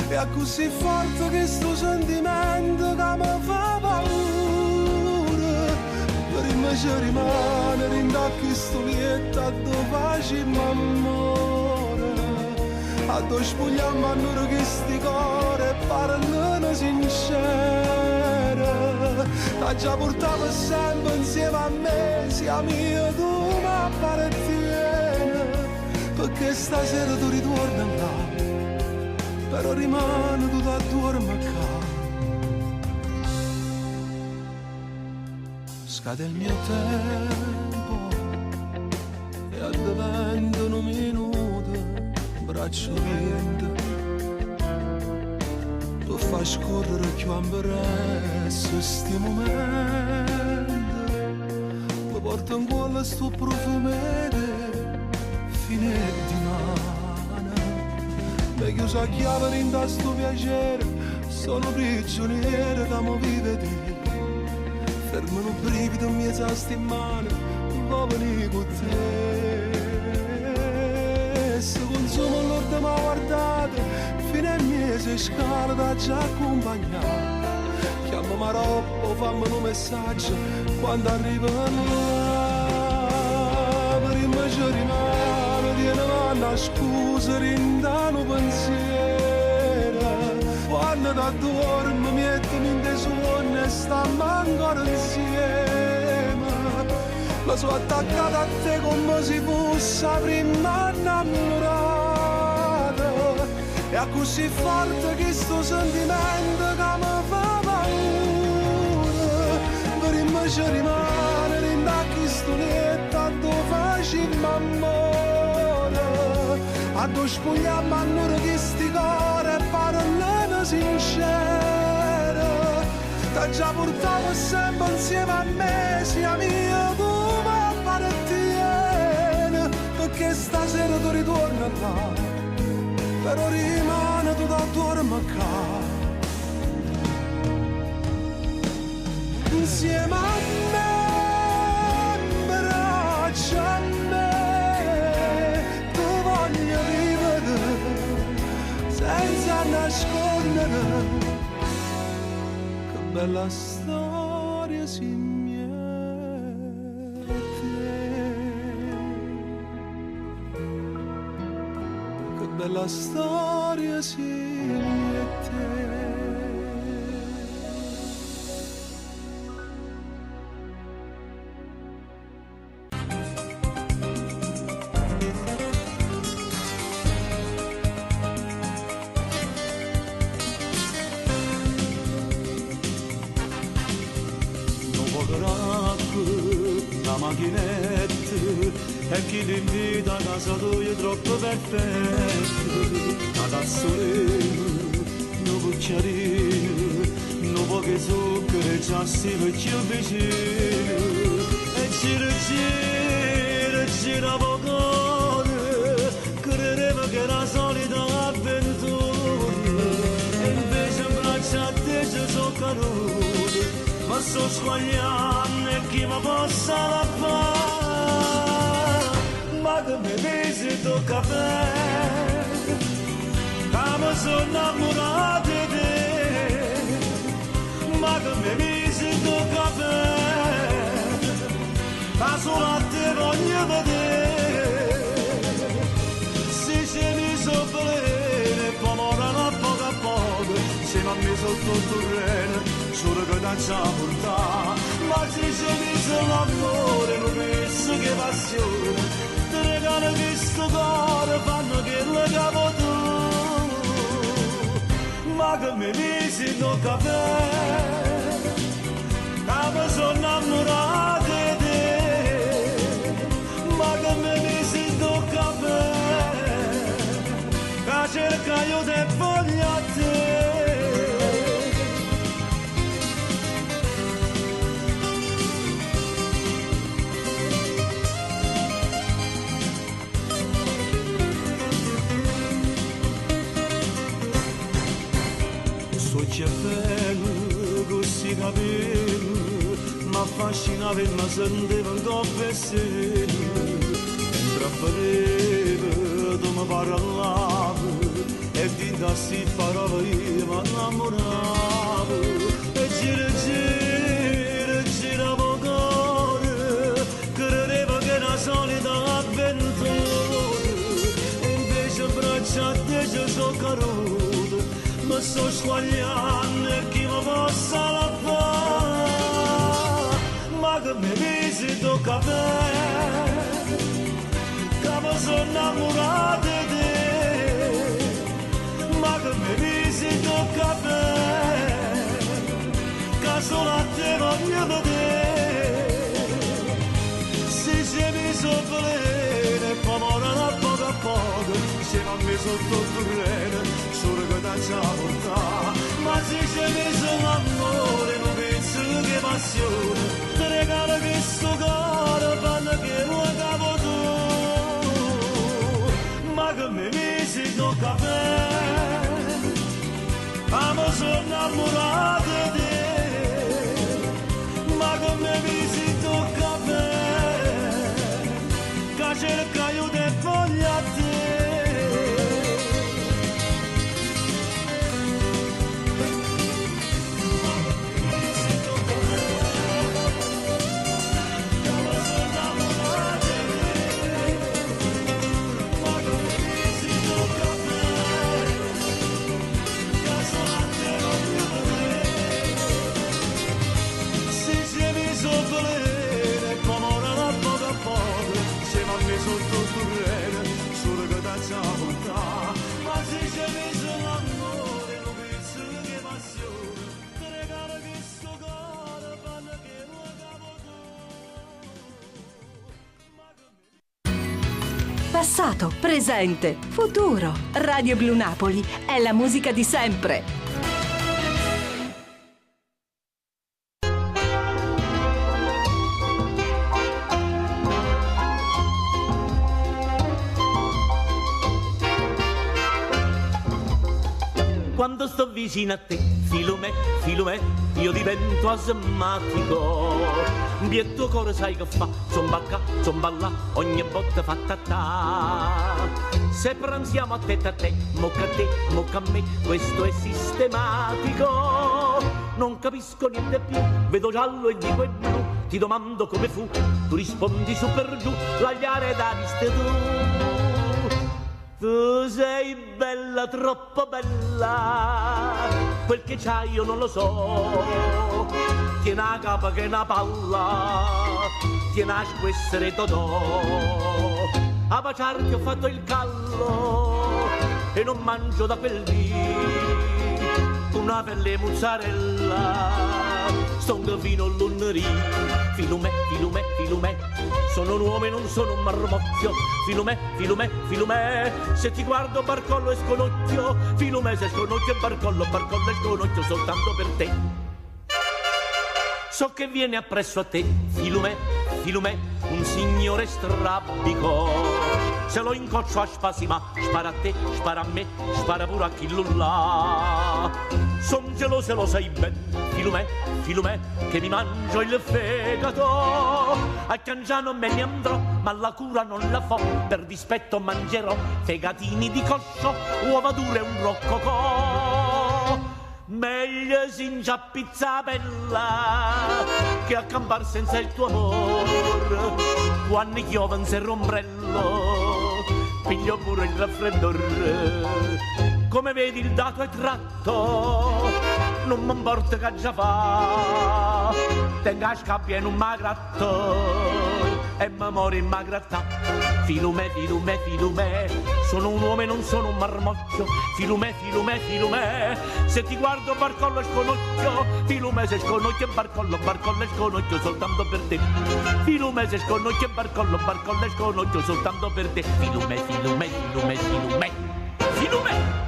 E è così forte che sto sentimento che mi fa paura. Prima ci rimane, rindacchi sto letto a dove facciamo amore. A dove spogliamo a noi che sti cuore parlano sincera. T'ha già portato sempre insieme a me, sia mio tu mi appartiene. Perché stasera tu ritorni là, però rimane tu da dormire qua. Scade il mio tempo e addiventano minuti, braccio vento. Tu fai scorrere più amberesso sti momenti. Mi porto in cuore sto profumere fine di mano. Mi chiuso a chiave in da sto piacere, sono prigioniero da mo vive te. Fermano brivido in mezzo a sti mani, vuoi venire con te. Se consumo l'orda ma guardate, fino al mese scala da già accompagnare. Chiamami a roba, fammi un messaggio quando arrivano là. Prima ci rimane, tiene mano, scusa, rindano pensiero. Quando ti dormo, mettimi in te sonno e stiamo ancora insieme. Mi sono attaccata a te come se fosse la prima innamorata. E è così forte che sto sentimento che mi fa paura. Prima ci rimane, rindacchi sto letto a dove facciamo amore. A dove spogliamo a noi che sti cuore parlano sincera. T'ha già portato sempre insieme a me, sia mio tu mi appartiene. Perché stasera tu ritorni là, però rimane tu da dormire qua. Insieme a me, braccia a me, tu voglio vivere senza nascondere. Che bella storia si miete. Che bella storia si miete. una macchinetta e chi ti invita a casa tua è troppo perfetto. Una tazzolina, un cucchiarino, un po' che zucchero e già si più vicino. E gira poco, credeva che era la solita avventura. E invece in braccio a te ci sono caduto, ma sto sbagliando e chi mi possa la fare. Ma che mi visito caffè, che mi sono innamorato di te. Ma che mi visito caffè, che solo a te voglio vedere. Se ci mi soffrire e poi morano a poco, se mi ha messo sotto il terreno, solo che ti c'ha portato. Ma se ci mi sono l'amore, non penso che passione, ti regalo questo cuore, fanno che lo capo tu. Ma che mi visito caffè, che mi sono innamorato di te. Ma che mi visito caffè, che cerca io te voglio a te. Sto cervello, questi capelli, mi affascinava e mi sentivo un coppia e seno. Mentre pareva, tu mi parlavi, e di queste parole io mi innamoravo. E giravo il cuore, credevo che era la solita avventura. E invece in braccio a te ci sono caduto, ma sto sbagliando e chi mi possa la fare. Ma che mi visito caffè, che mi sono innamorato di te. Ma che mi visito caffè, che solo a te voglio vedere. Se ci mi soffrire e poi morano a poco, se mi ha messo sotto il terreno, solo che ti c'ha portato. Ma se ci messo l'amore, non penso che passione, ti regalo questo cuore, fanno che lo capo tu. Ma che mi visito caffè, che mi sono innamorato di te. Ma che mi visito caffè, che cerca io te voglio a te. Sotto il terreno, solo che ti c'ha portato. Ma se ci messo l'amore, non penso che passione, ti regalo questo cuore, fanno che lo capo tu. Passato, presente, futuro. Radio Blu Napoli è la musica di sempre. Quando sto vicino a te, Filomè, io divento asmatico. Il tuo cuore sai che fa, zombacca, zomballa, ogni botta fa ta. Se pranziamo a te, mocca a me, questo è sistematico. Non capisco niente più, vedo giallo e dico è blu. Ti domando come fu, tu rispondi su per giù, l'agliare da viste tu. Tu sei bella, troppo bella, quel che c'hai io non lo so. Tieni a capa che è una palla, tieni a squessere todò. A baciarti ho fatto il callo e non mangio da quel dì una pelle mozzarella. stonga fino all'unneria. Filumè, filumè, filumè, sono un uomo e non sono un marmocchio. Filumè, filumè, filumè, se ti guardo barcollo e sconocchio. Filumè se sconocchio e barcollo e sconocchio soltanto per te. So che viene appresso a te, Filumè, Filumè, un signore strabico. Se lo incoccio a spasi, ma spara a te, spara a me, spara pure a chi là. Son geloso e lo sai ben, Filumè, Filumè, che mi mangio il fegato. A Cangiano me ne andrò, ma la cura non la fo. Per dispetto mangerò fegatini di coscio, uova dure e un roccocò. Meglio si inciappizza bella che accampar senza il tuo amor. Quando chiovan serra ombrello, piglio pure il raffreddor. Come vedi il dato è tratto, non mi importa che già fa. Tenga scappia e non mi gratto, e mi mori in ma gratta. Filumè, filumè, filumè, sono un uomo e non sono un marmocchio. Filumè, filumè, filumè, se ti guardo barcollo e sconocchio. Filumè se sconocchio e barcollo e sconocchio soltanto per te. Filumè se sconocchio e barcollo e sconocchio soltanto per te. Filumè, filumè, filumè, filumè, filumè.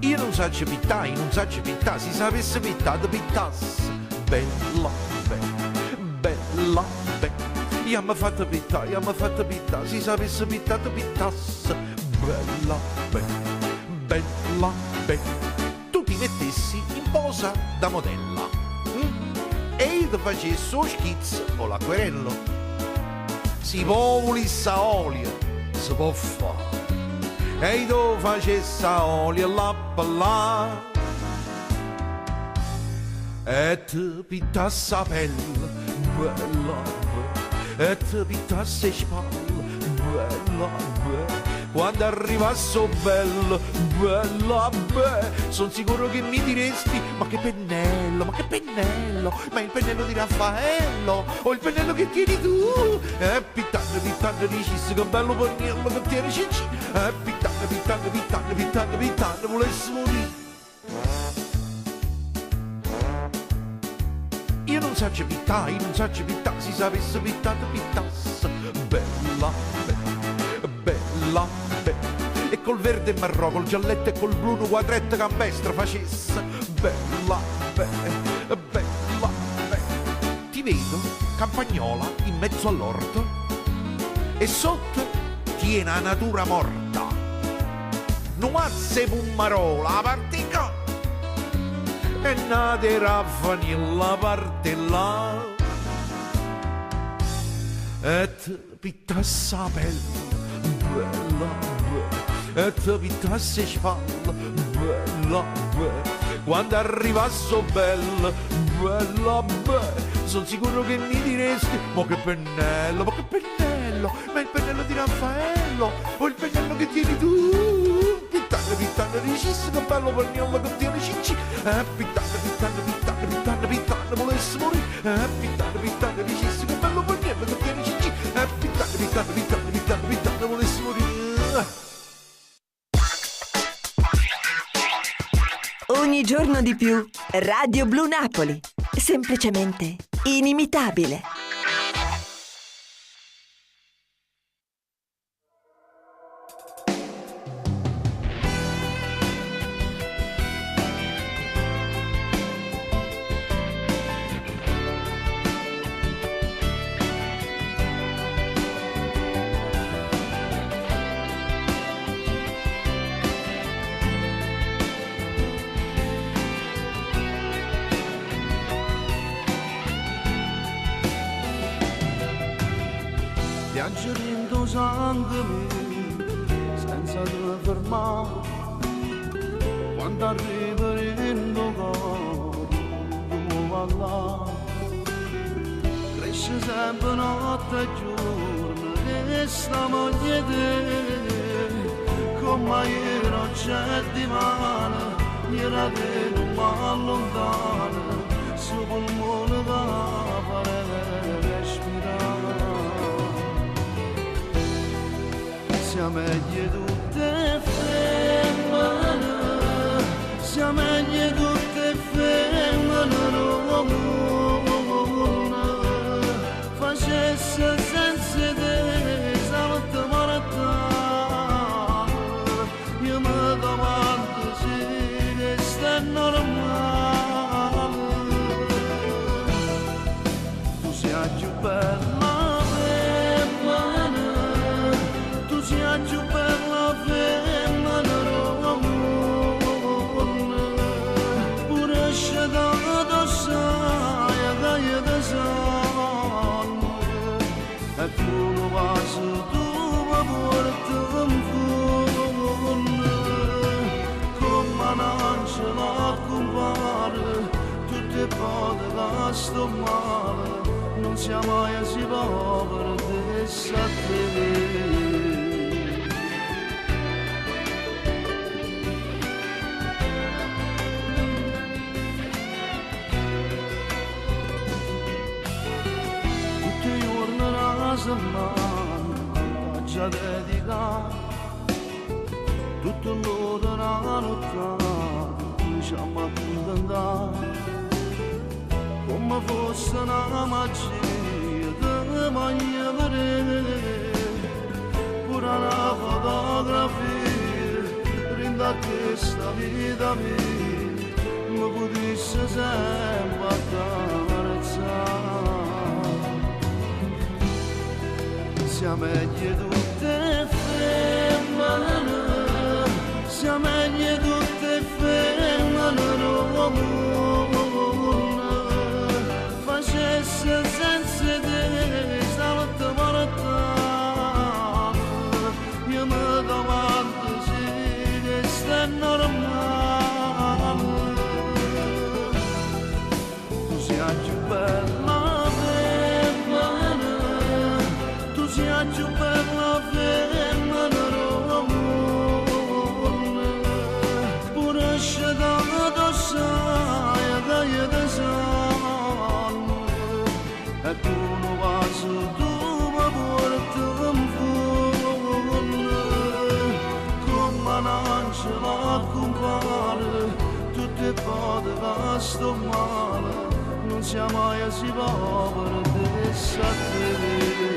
Io non saccio pittare, non saccio pittare, si sapesse pittare da pittasse. Bella, bella, bella. Io mi fatto pittare, si sapesse pittare da pittasse. Bella, bella, bella. Tu ti mettessi in posa da modella e io ti facessi lo schizzo o l'acquerello. Si può volesse olio, si può fare. E tu facessi olio là per là e ti pittassi la pelle, bella, bella, e ti pittassi le spalle, bella, bella. Quando arrivasso bello, bella, bella, sono sicuro che mi diresti: ma che pennello, ma che pennello, ma il pennello di Raffaello o il pennello che tieni tu? E pittando, pittando, dicessi che bello pennello che tieni Cicci. E pittando, pittando, pittando, pittando, pittando, volessi morire. Io non saccio pittare, io non saccio pittare, si sapesse pittare, pittasse. Bella, bella, bella, bella. E col verde e marrone, col gialletto e col blu, un quadretto campestre facesse. Bella, bella, bella, bella. Ti vedo, campagnola, in mezzo all'orto, e sotto tiene la natura morta. Nuazze pummarola, la partica, e nate raffanilla parte là. E te pittassi la pelle, bella, bella, e te pittassi le spalle, bella, bella. Quando arrivasso bella, bella, bella, sono sicuro che mi diresti: ma che pennello, ma che pennello, ma il pennello di Raffaello o il pennello che tieni tu? Pittando, pittando, dicessi che bello pennello che tieni Cicci. Pittando, pittando, pittando, pittando, pittando, volessi morire. Pittando, pittando, dicessi che bello pennello che tieni Cicci. Pittando, pittando, pittando, pittando, pittando, volessi morire. Ogni giorno di più, Radio Blu Napoli. Semplicemente inimitabile. Piangerendo sangue mio, senza te fermare, quando arriveremo coro, tu va là. Cresce sempre notte e giorno, che sta moglie te, come io non c'è di mano, gliela te non mi allontana, su polmone da fare respirare. sia meglio tutte femmine, sia meglio tutte femmine, non facesse senza te salute mortale. Io mi domando se resta normale. Tu sei più bella femmina, tu sei più bella femmina, pure scedato sai che io ti sono, e tu lo passi, tu mi porti in fondo, come non ce la compare, tutte volte che sto male, non sia mai si povero di sapere. Tutti i giorni della settimana ci dedica, tutto il giorno della notte ci siamo accontentati, come fosse una magia di mangiare, pure una fotografia, rinda questa vita mia, mi potesse sempre accarezzare. Sia meglio tutte femmine, sia meglio tutte femmine, non facesse senza te salute mortale. Io mi domando se resta normale. Tu sei più bella femmina, tu sei più bella femmina, pure scedato sai che io ti sono, e tu lo passi, tu mi porti in fondo, come non ce la compare, tutte volte che sto male, non sia mai si povero di sapere.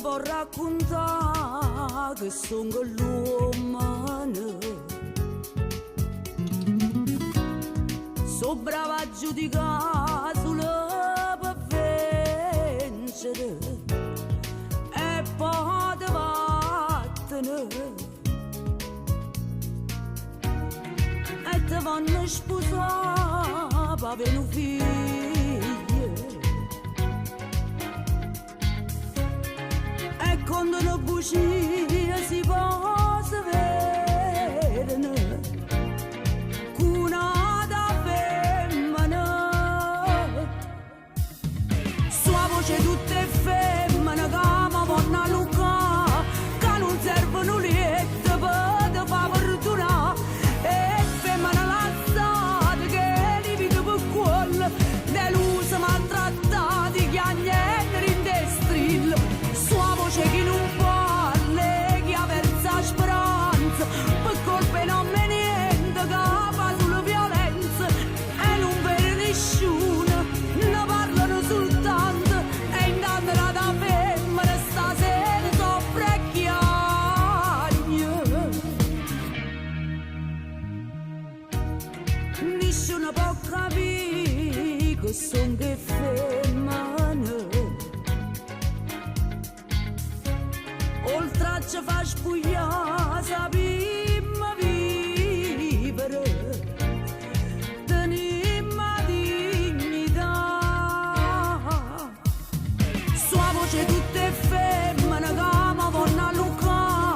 Può raccontare che sono l'uomo, so brava a giudicare solo per vincere e poi te vattene e te vanno sposare per avere un figlio. Quando una bugia si possa vedere con una femmina, sua voce tutta è femmina che mi vanno a lucca, che non servono liette per te fa fortuna, e femmina lazzate che li vede per quello, delusa maltrattati che agnelli in destrillo. Sua voce che non parla, che avversa speranza, per colpe non me niente, che fa sulla violenza, e non vede nessuno, ne parlano soltanto, e intanto la femmina stasera soffre chiagna. Nessuno può capire son che femmine. Oltraccia fa spugliare, sapimmo vivere, tenimmo dignità. Sua voce tutte femmine che mi vanno a Luca,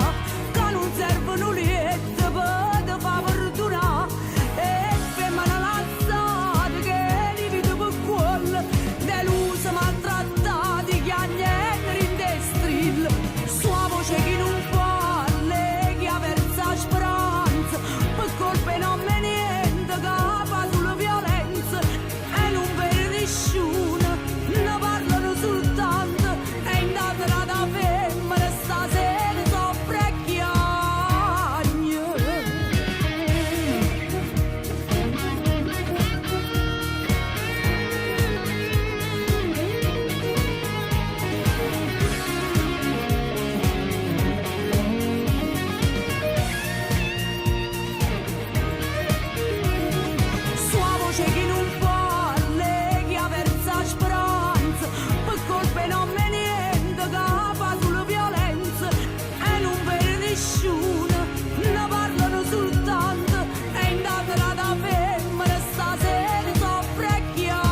che non servono liette per fa perdonare. E femmine lazzate che li vedo per quello, deluse maltrattati che agnelli in destrilla. Sua voce che non parla, che avversa speranza, per colpe non me niente, che fa sulla violenza. E non vede nessuno, ne parlano soltanto, e indata da femmina stasera soffre e chiagna. Sua voce che non parla, che avversa speranza, per colpe non me niente, che fa sulla violenza. E non vede nessuno, ne parlano soltanto, e indata da femmina stasera soffre e chiagna.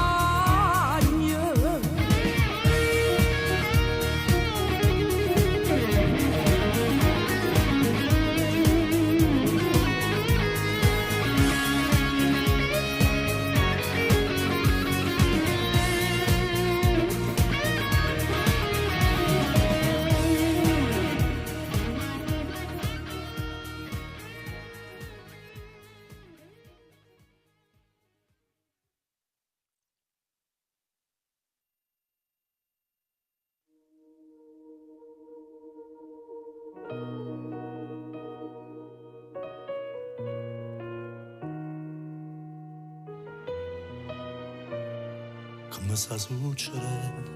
Che mi sta succedendo,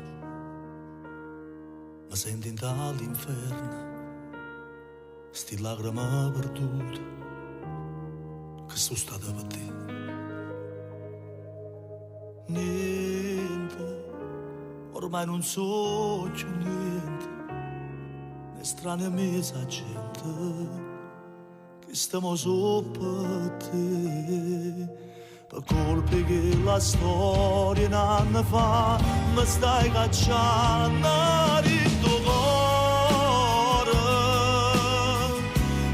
mi sento in dall'inferno, sti lacrime perdute che sono state per te. Niente, ormai non so più niente, né strane mesa gente, che stiamo sopra te. Per colpe che la storia un anno fa mi stai cacciando di tuo cuore,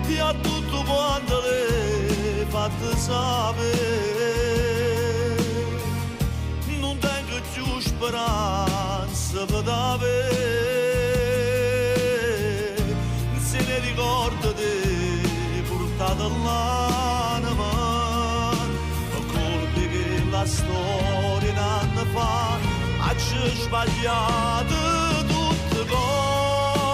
e a tutto quanto le fatte sapere, non tengo più speranza per avere, se ne ricorda di portata l'anima. La storia un anno fa ha sbagliato tutte cose,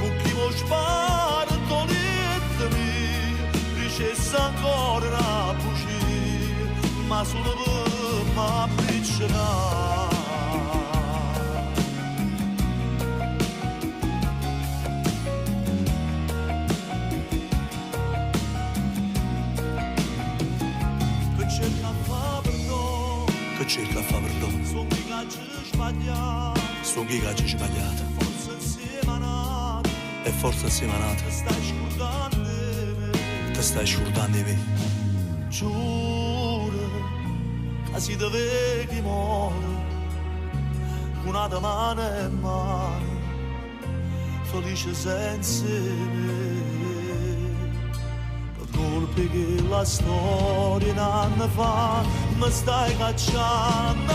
con chi mi spara toglietemi ricessa ancora una bugia, ma solo per m'appicciare. Cerca fa perdono, sono chi cacci sbagliato, forse insieme nati, e forse insieme nati, ti stai scordando di me. Giuro che si deve che muore, con una mano e mano, felice senza me. Colpe che la storia un anno fa mi stai cacciando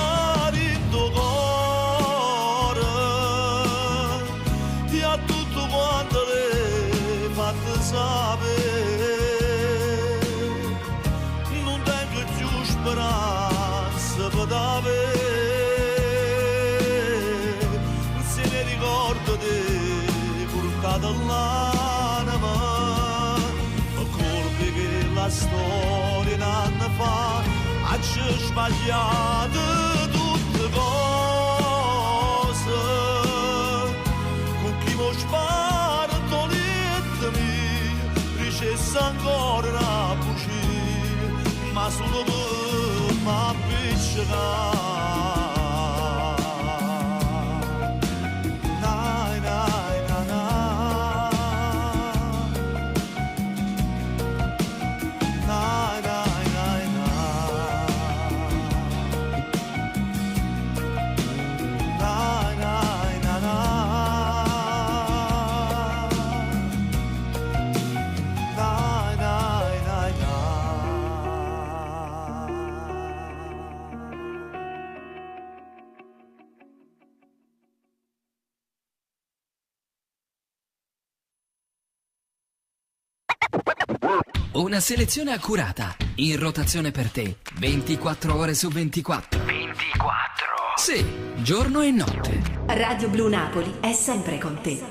in tuo cuore, e a tutto quanto le fatte sapere, non tengo più speranza per avere, se ne ricordo di portata l'anima. La storia un anno fa ha sbagliato tutte cose, con chi mi spara toglietemi ricessa ancora una bugia, ma solo per ma appiccica. Una selezione accurata, in rotazione per te, 24 ore su 24. 24? Sì, giorno e notte. Radio Blu Napoli è sempre con te.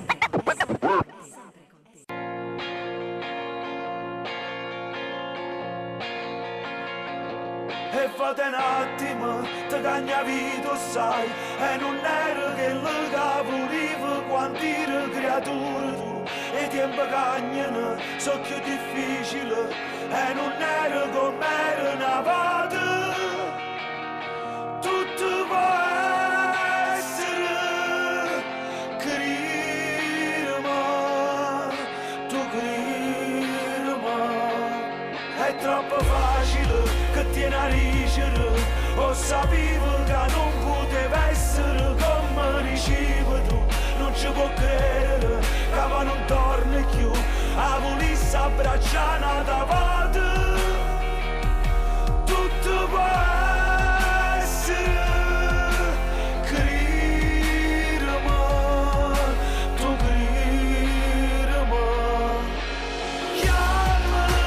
E fate un attimo, te cagna vita sai, e non era che le capolivo quando ero creatura tu. E i tempi cagnano, so più difficili, e non era come era una volta. Tutto può essere, credimi, tu credimi. È troppo facile che tieni a ricere, o sapevo che non poteva essere come dicevi tu. Non ci può credere, che non torna più, a volesse abbracciare una volta. Tutto può essere, credimi, tu credimi. Chiamala,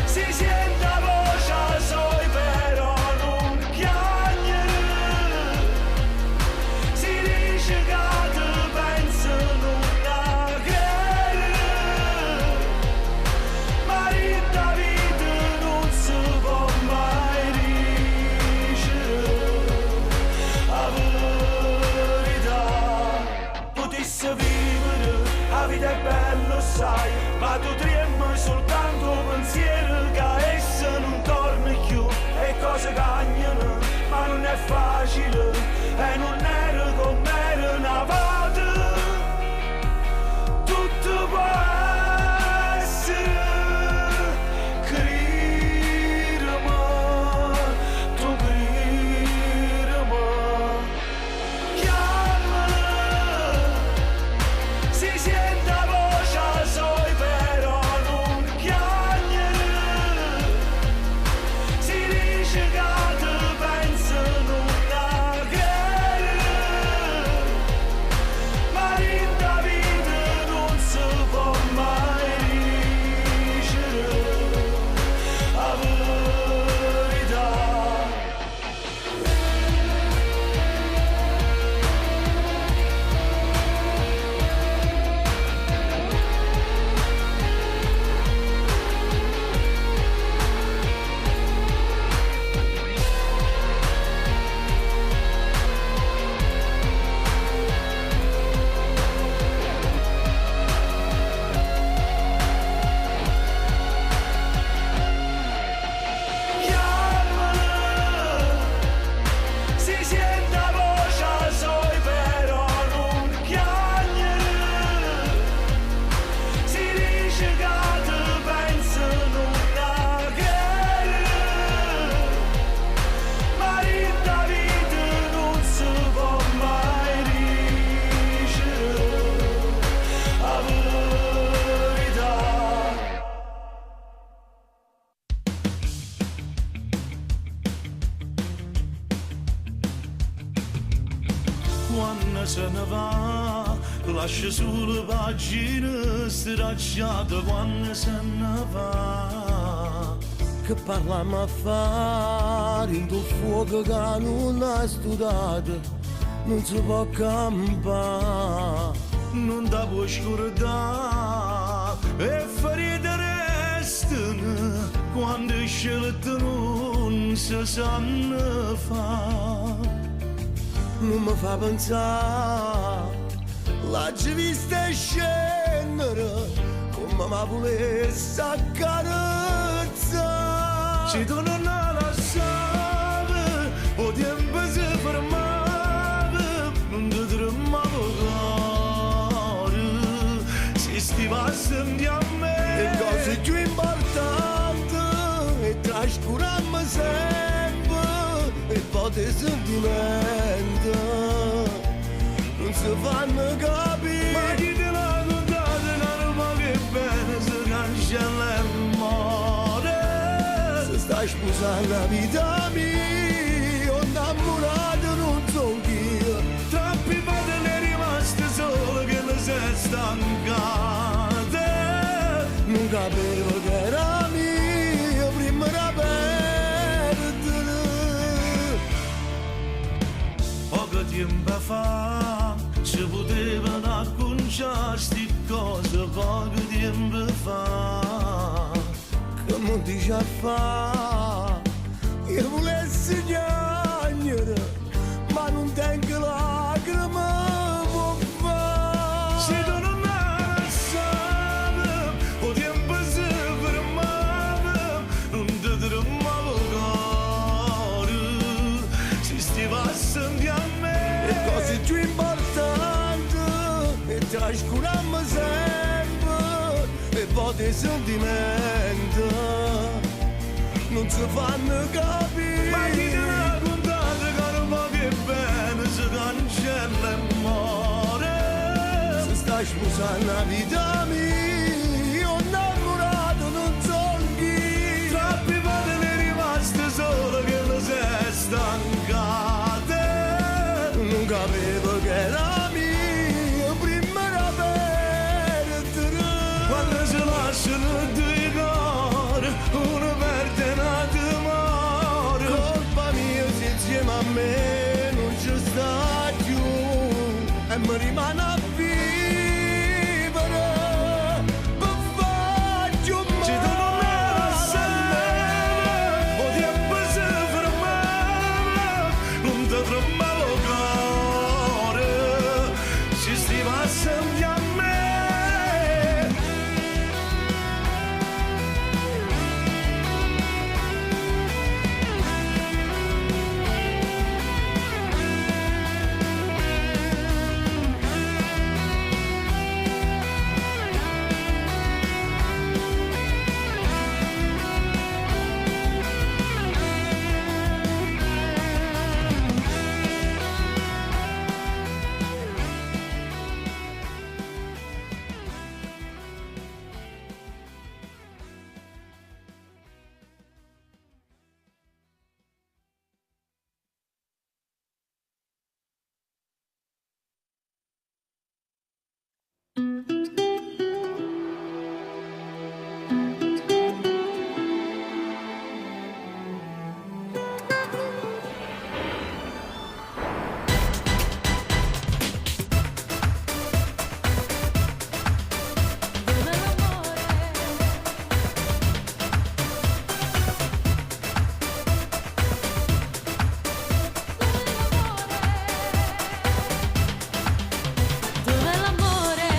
si sente la voce sua, però non piangere. Si dice che te penso non la credere, ma in Davide non si può mai dicere la verità. Potessi vivere, la vita è bella sai, ma tu tremi soltanto pensiero che essa non torna più. E cose cagnano, ma non è facile, e non era come era una volta. Tutto può essere, credimi, tu credimi. Chiamala, si sente la voce sua, però non piangere. Si dice che te penso non la credere, ma in Davide non si può mai dicere la verità. Chiamala, si sente la voce sua, però non piangere. Si dice che te penso non la credere, ma in Davide non si può mai dicere la verità. Quando se ne va, lascia sulle pagine stracciate. Quando se ne va, che parliamo a fare in tuo fuoco che non hai studiato, non si può campare, non ti puoi scordare e ferite restano quando scelte non si sanno fare. Non mi fa pensare, la vista scendere come mi volesse accarezza. Se tu non la lasciavi, o tempo si fermava, non ti tremavo cuore. Se stivassi a me, le cose più importanti, e trascuriamo sempre, e poi ti sentimenti, non si fanno capire. Ma chi te l'ha contato, una roba che bene si cancella e muore. Se stai sposando la vita mia, ho innamorato non so chi. Troppi volte ne è rimasto solo che mi sei stancata. Non capivo che era mia, prima era perdere. Poco tempo fa ci potevano acconciare sti cose, poco tempo fa. Che non dice a fa, io volessi piangere, ma non tengo lacrime, può fare. Se tu non la lasciavi, o tempo si fermava, non ti tremavo cuore. Se stivassi a me, le cose più importanti, e trascuriamo sempre, e poi dei sentimenti non si fanno capire. Ma chi te l'ha contato che roba che bene si cancella e muore. Se stai sposando la vita mia, io ho innamorato non so chi. Troppi volte ne è rimasto solo che lo sei stancate. Non capivo che era mia, prima era perdere. Quando si lasciano due cuori, uno perde e l'altro muore. Colpa mia se insieme a me non ci sta più, e mi rimane a vivere per farci un male. Se tu non la lasciavi, o tempo si fermava, non ti tremavo cuore. Se stivassi a me, Dove l'amore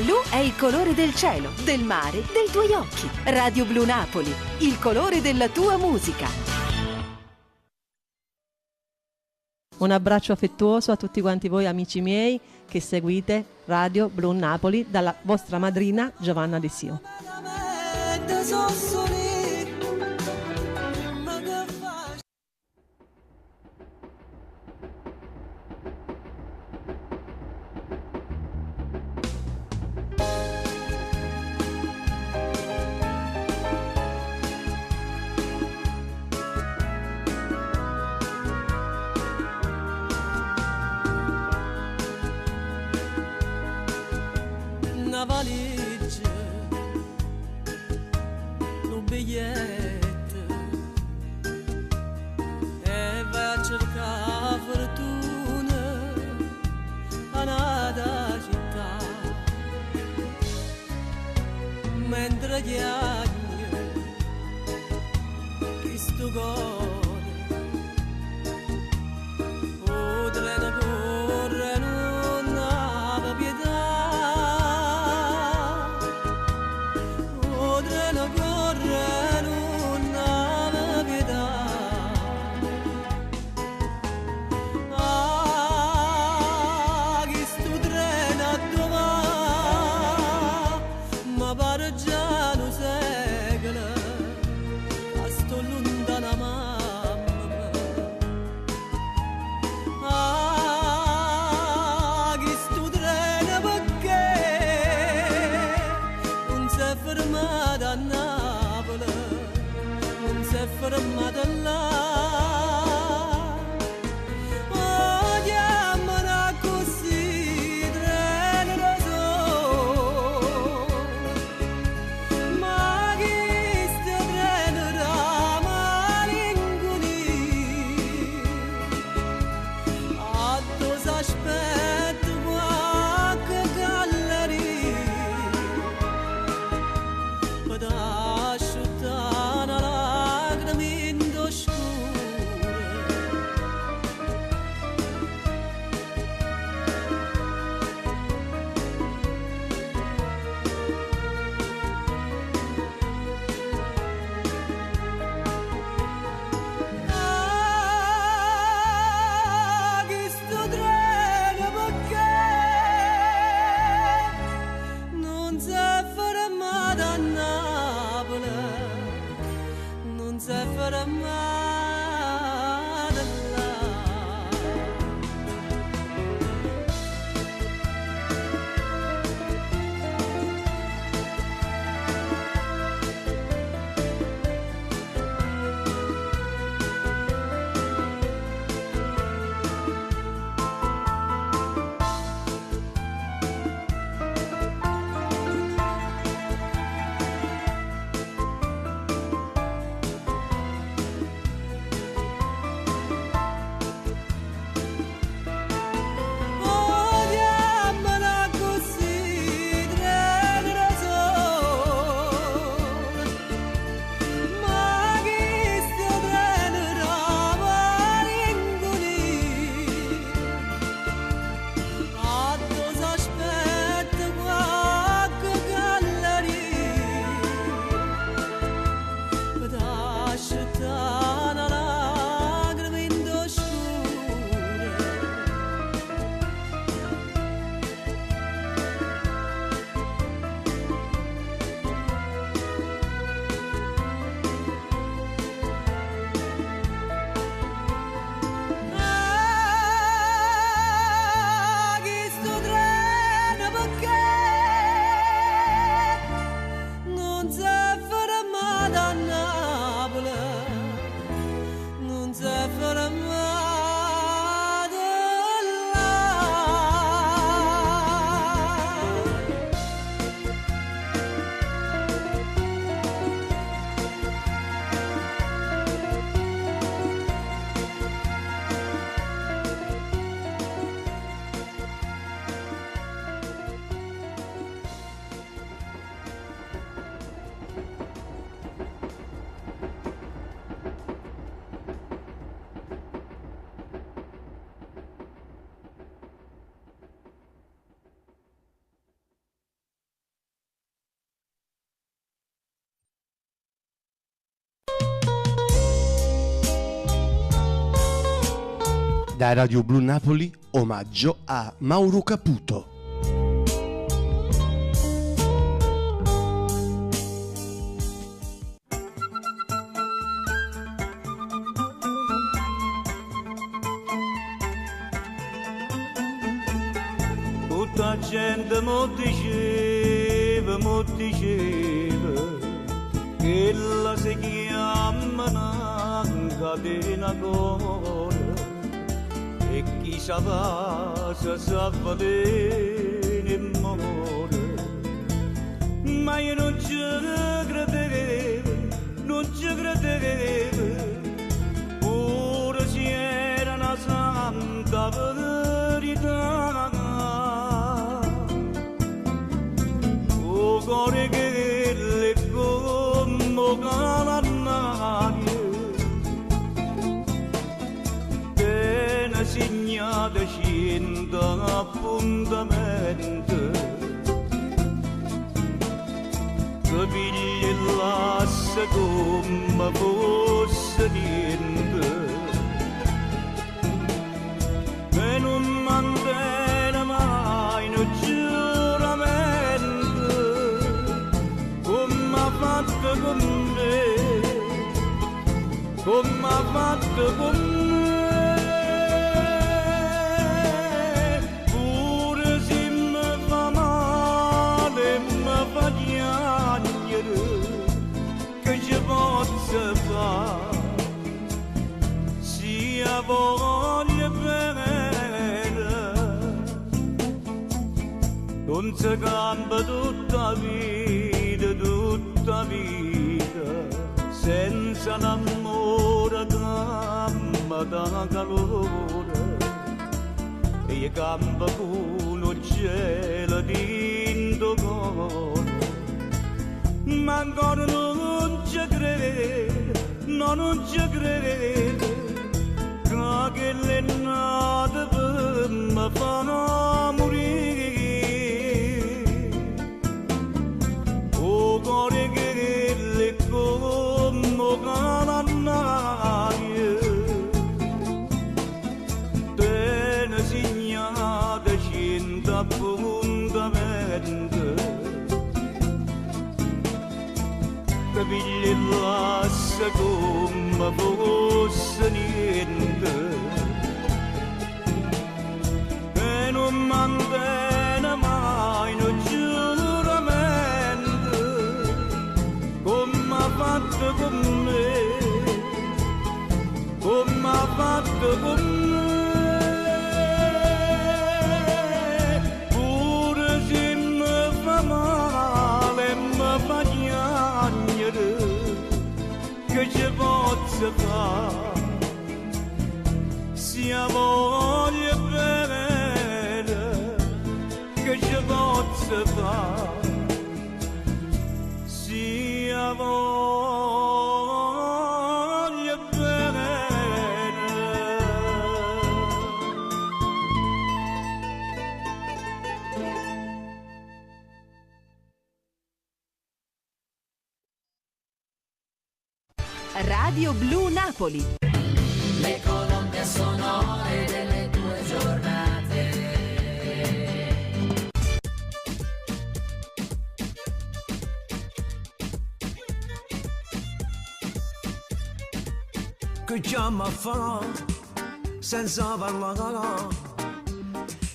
blu è il colore del cielo, del mare, dei tuoi occhi. Radio Blu Napoli, il colore della tua musica. Un abbraccio affettuoso a tutti quanti voi amici miei che seguite Radio Blu Napoli dalla vostra madrina Giovanna De Sio. Una valigia, un biglietto e vai a cercare fortuna a nata città, mentre chiagna questo cuore o treno corre non ha pietà. Da Radio Blu Napoli, omaggio a Mauro Caputo. Tutta gente mo diceva che la si chiama una catena d'oro e chi sa va sa valere in amore, ma io non ci credevo, pure se era una santa verità. O cuore che le come calannarie te ne segnate 100 appuntamenti che pigli l'asse come fosse niente e non mantiene mai un giuramento come ha fatto con me, come ha fatto con me, pure se mi fa male, mi fa piangere, che ci posso fare, sia voglio bene, non si cambia tutta vita, senza l'amore camma da calore, e cambia con il cielo dentro cuore, ma ancora non ci credo, no non ci credo, che le nate per me fanno morire. O cuore che le come calannarie te ne segnate 100 appuntamenti che pigli l'asse come fosse niente e non mantiene mai un giuramento come ha fatto con me, come ha fatto con me, pure se mi fa male, mi fa piangere, che ci posso fare, sia voglia bene, che ci posso fare, sia voglia bene. Radio Blu Napoli. Le colonne sonore delle tue giornate. Che chiama farò senza parlare,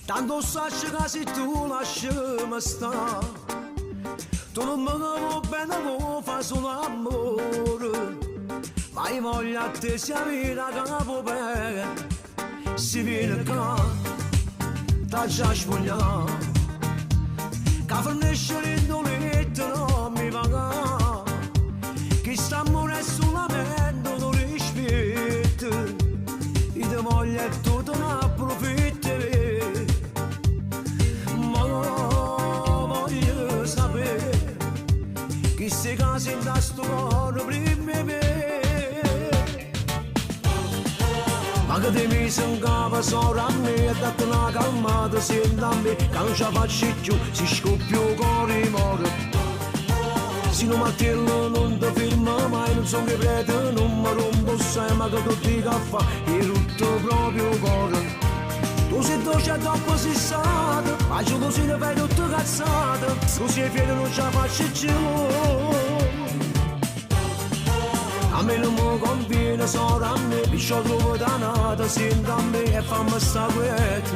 tanto sai che se tu lasciami stare, tu non mi vuoi bene, vuoi fare solo amore, ma io voglio a te sia vita capo bene, si viene qua, da già spogliare, che fornisce l'indolente non mi paga, che sta amore è solamente non rispetto, io ti voglio e tu te ne approfitti, ma voglio sapere che se casi in da sto cuore prima me. Ma che ti mi si incava sopra a me e date una calmata sento a me, che non ce la faccio più, si scoppia il cuore muore. Se non martello non ti ferma mai, non sono che prete, non mi rompo sai, ma che tu dica fa, è tutto proprio cuore. Tu sei dolce troppo sissata, ma tu sei ne fai tutto cazzata, tu sei fiero non ce la faccio più. A me non mi conviene solo a me, mi ci trovo danata, senti a me e fammi sta quieta.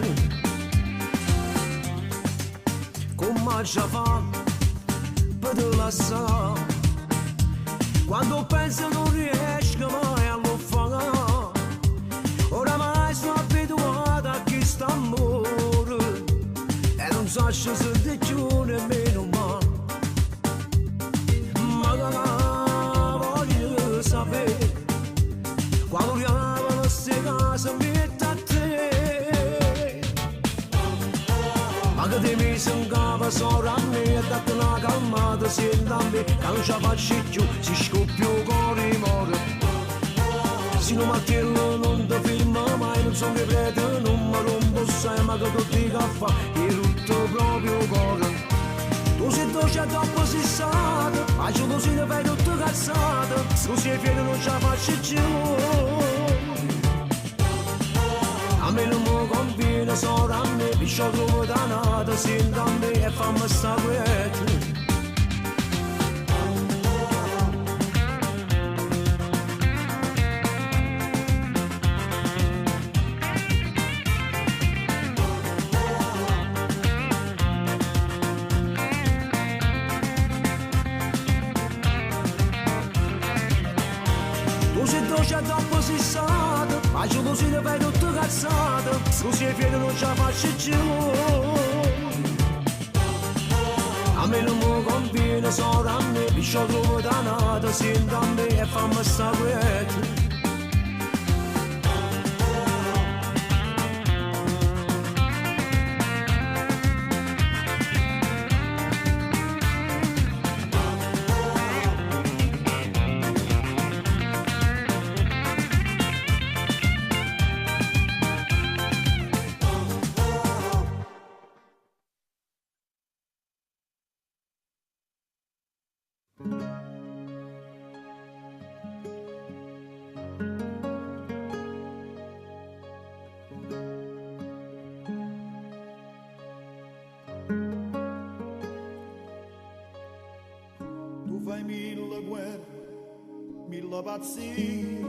Come ci fa per te lasciare, quando penso non riesco mai a lo fare, oramai sono abituata a questo amore e non so se sente più nemmeno mai. Ma voglio sapere quando riaprono queste case mette a te, ma che ti misi in capo solo a me e date una calmata senti a me che non ce la faccio più, si scoppia il cuore muore. Se non martello non ti ferma mai, non sono che prete, non mi rompo sai, ma che tu dica fa, è tutto proprio cuore. Tu sei dolce troppo sissata, ma tu sei ne fai tutto cazzata, tu sei fiero non ce la faccio più. A me non mi conviene solo a me, mi ci trovo danata, senti a me e fammi sta quieta. C'è troppo sissata, ma tu sei ne fai tutto cazzata, tu sei fiero non ce la faccio più. A me non mi conviene solo a me, mi ci trovo danata, senti a me e fammi sta quieta. Fai mille guerre, mille pazzie,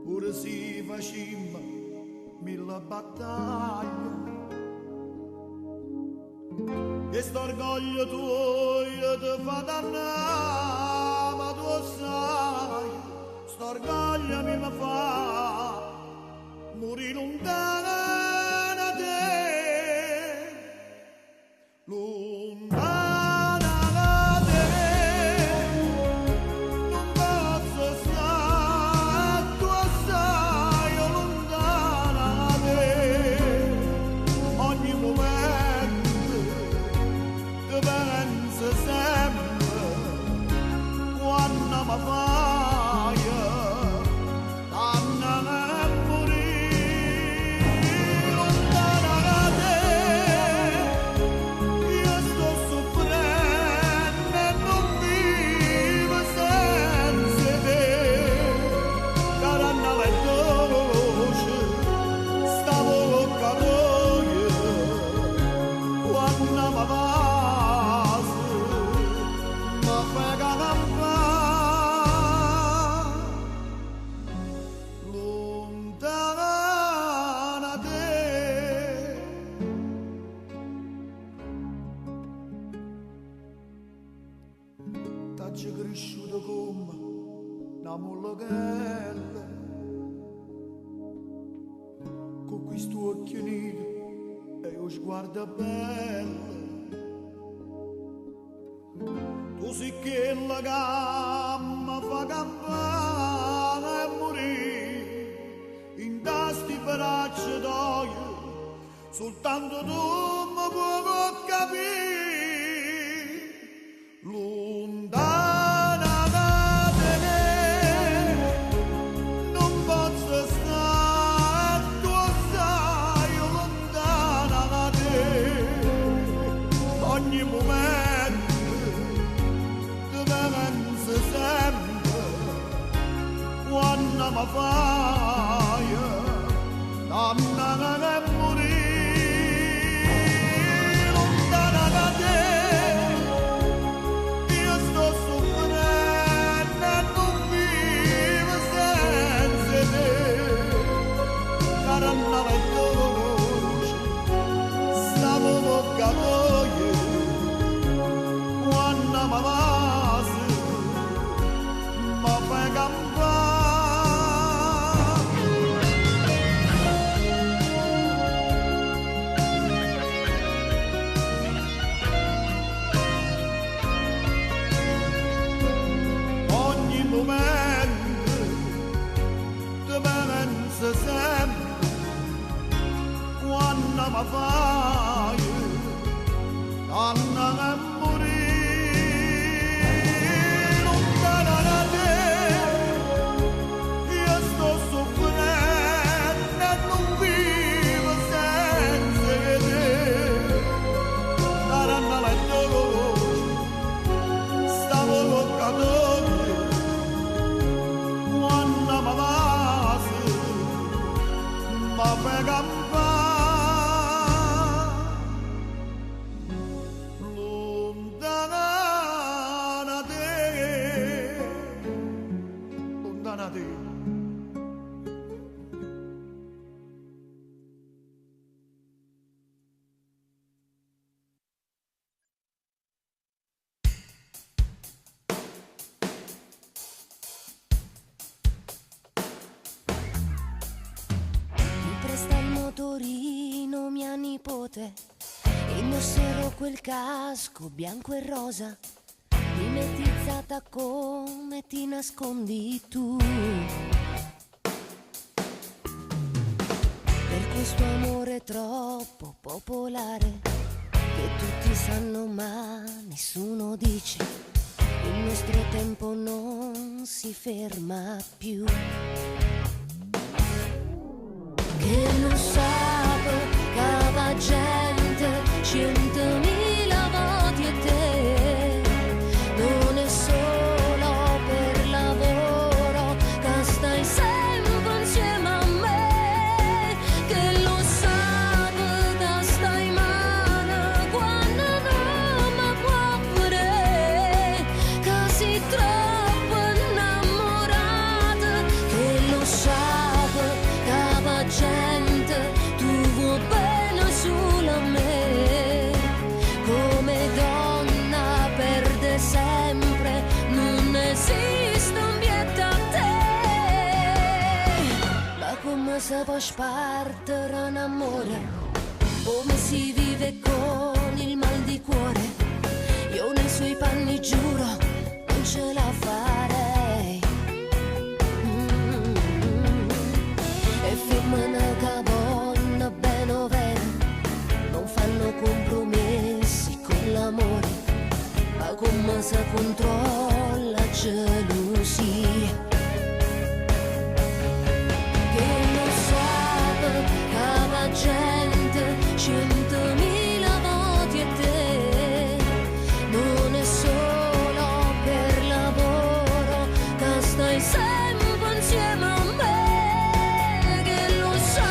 pure se facciamo mille battaglie, e st'orgoglio tuo ti fa dannare, ma tu sai, st'orgoglio mi fa morire lontano da te, lontano. T'hai cresciuto come una mollachella, con questo occhio nero e lo sguardo bello. Tu sei quella che mi fa campare e morire in tasti braccia d'olio, soltanto tu mi puoi capire. Lontana da te, non posso stare, tu sai, lontana da te, ogni momento donna che morì lontana da te. Io sto soffrendo e non vivo senza te. Caranna e dolce stavo boccatoie quando mi vasi ma fai campare. Ogni momento ti penso sempre quando mi fai donna che morì lontana da te. Io sto soffrendo e non vivo senza te. Caranna e dolce stavo boccatoie quando mi vasi ma per campare. Lontana da te, lontana da te. Mi presta il motorino mia nipote, indosserò quel casco bianco e rosa, mimetizzata come ti nascondi tu. Per questo amore troppo popolare, che tutti sanno ma nessuno dice, il nostro tempo non si ferma più. Che non sape che la gente 100.000 voti e te non è solo per lavoro che stai sempre insieme a me. Che lo sape che stai male quando non mi può vedere, che sei troppo innamorata. Che lo sape che la gente tu vuoi bene solo a me. Come donna perde sempre, non esiste un bietto a te. Ma come si può spartere un amore? Come si vive con il mal di cuore? Io nei suoi panni giuro non ce la farei. E femmina che vanno bene o vera, non fanno compromessi con l'amore, ma come si controlla la gelosia. Che non sape che la gente 100.000 voti e te non è solo per lavoro che stai sempre insieme a me. Che lo so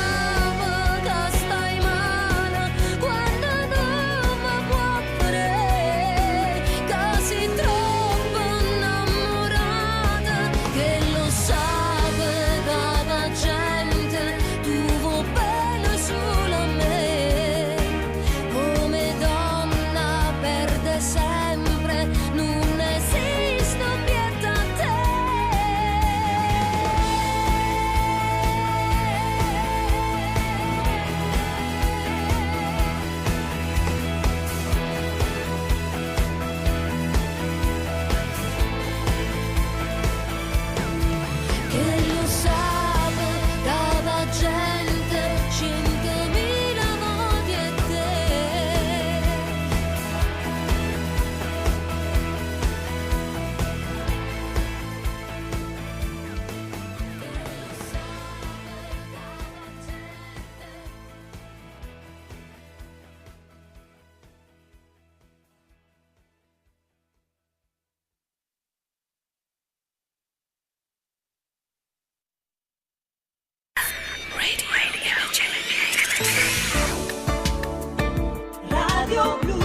Radio Blu.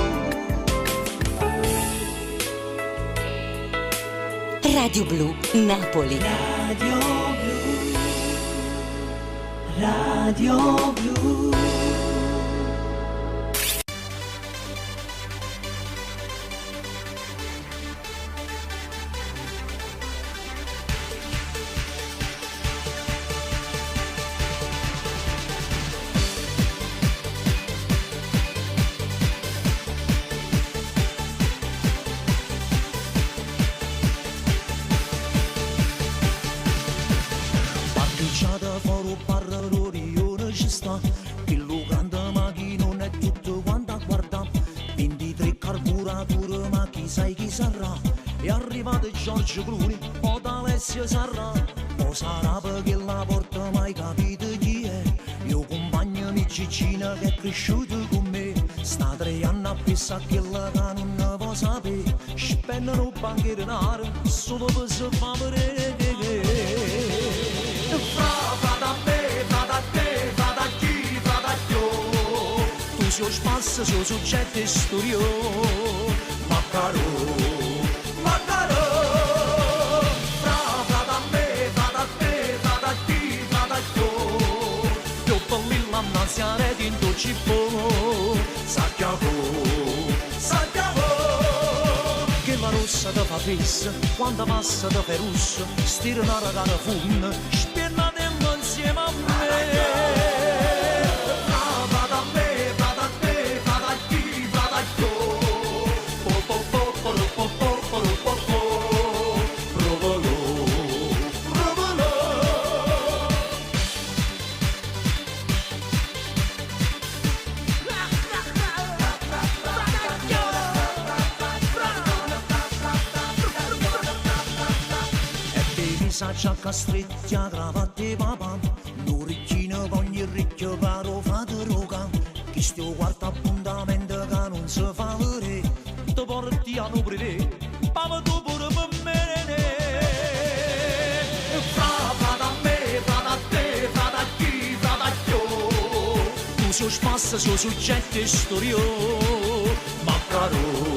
Radio Blu Napoli. Radio Blu. Radio Blu. È arrivato Giorgio Bruni o d'Alessio Sarra, o sarà perché la porta mai capito chi è. Io compagno di Cicina che è cresciuto con me, sta 3 anni a pensare che la non ne può sapere. Spendono un banchiere denaro solo per se fa vedere. Frata a me, frata a te, frata a chi, frata a io. Tu sei spazio, sei soggetto e storio, ma caro. Siare dinto cibo, sacchiamo, che la rossa da fa fessa, quando passa da Perussa, stira una ragazza funna, spiennatemo insieme a me. Vada a me, vada a te, vada a chi, vada a io. Saccia stretti a cravatte papà, l'orecchino con il ricchio caro fate roca, chi sto quarto appuntamento che non si fa vedere, ti porti a non prendere, papà tu pure per me. Frata a me, frata a te, frata a chi, frata a io, tu sei spazio, sei soggetto e storio, ma caro.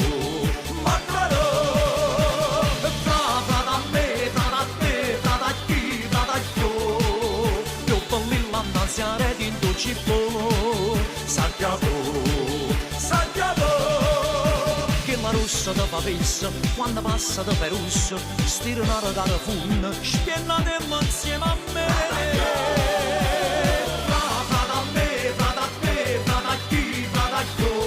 Sappiamo, che la rossa da papessa, quando passa da Perussa, stira una ragazza funna, spiennatemo insieme a me. Frata a me, frata a te, frata a chi, frata a io.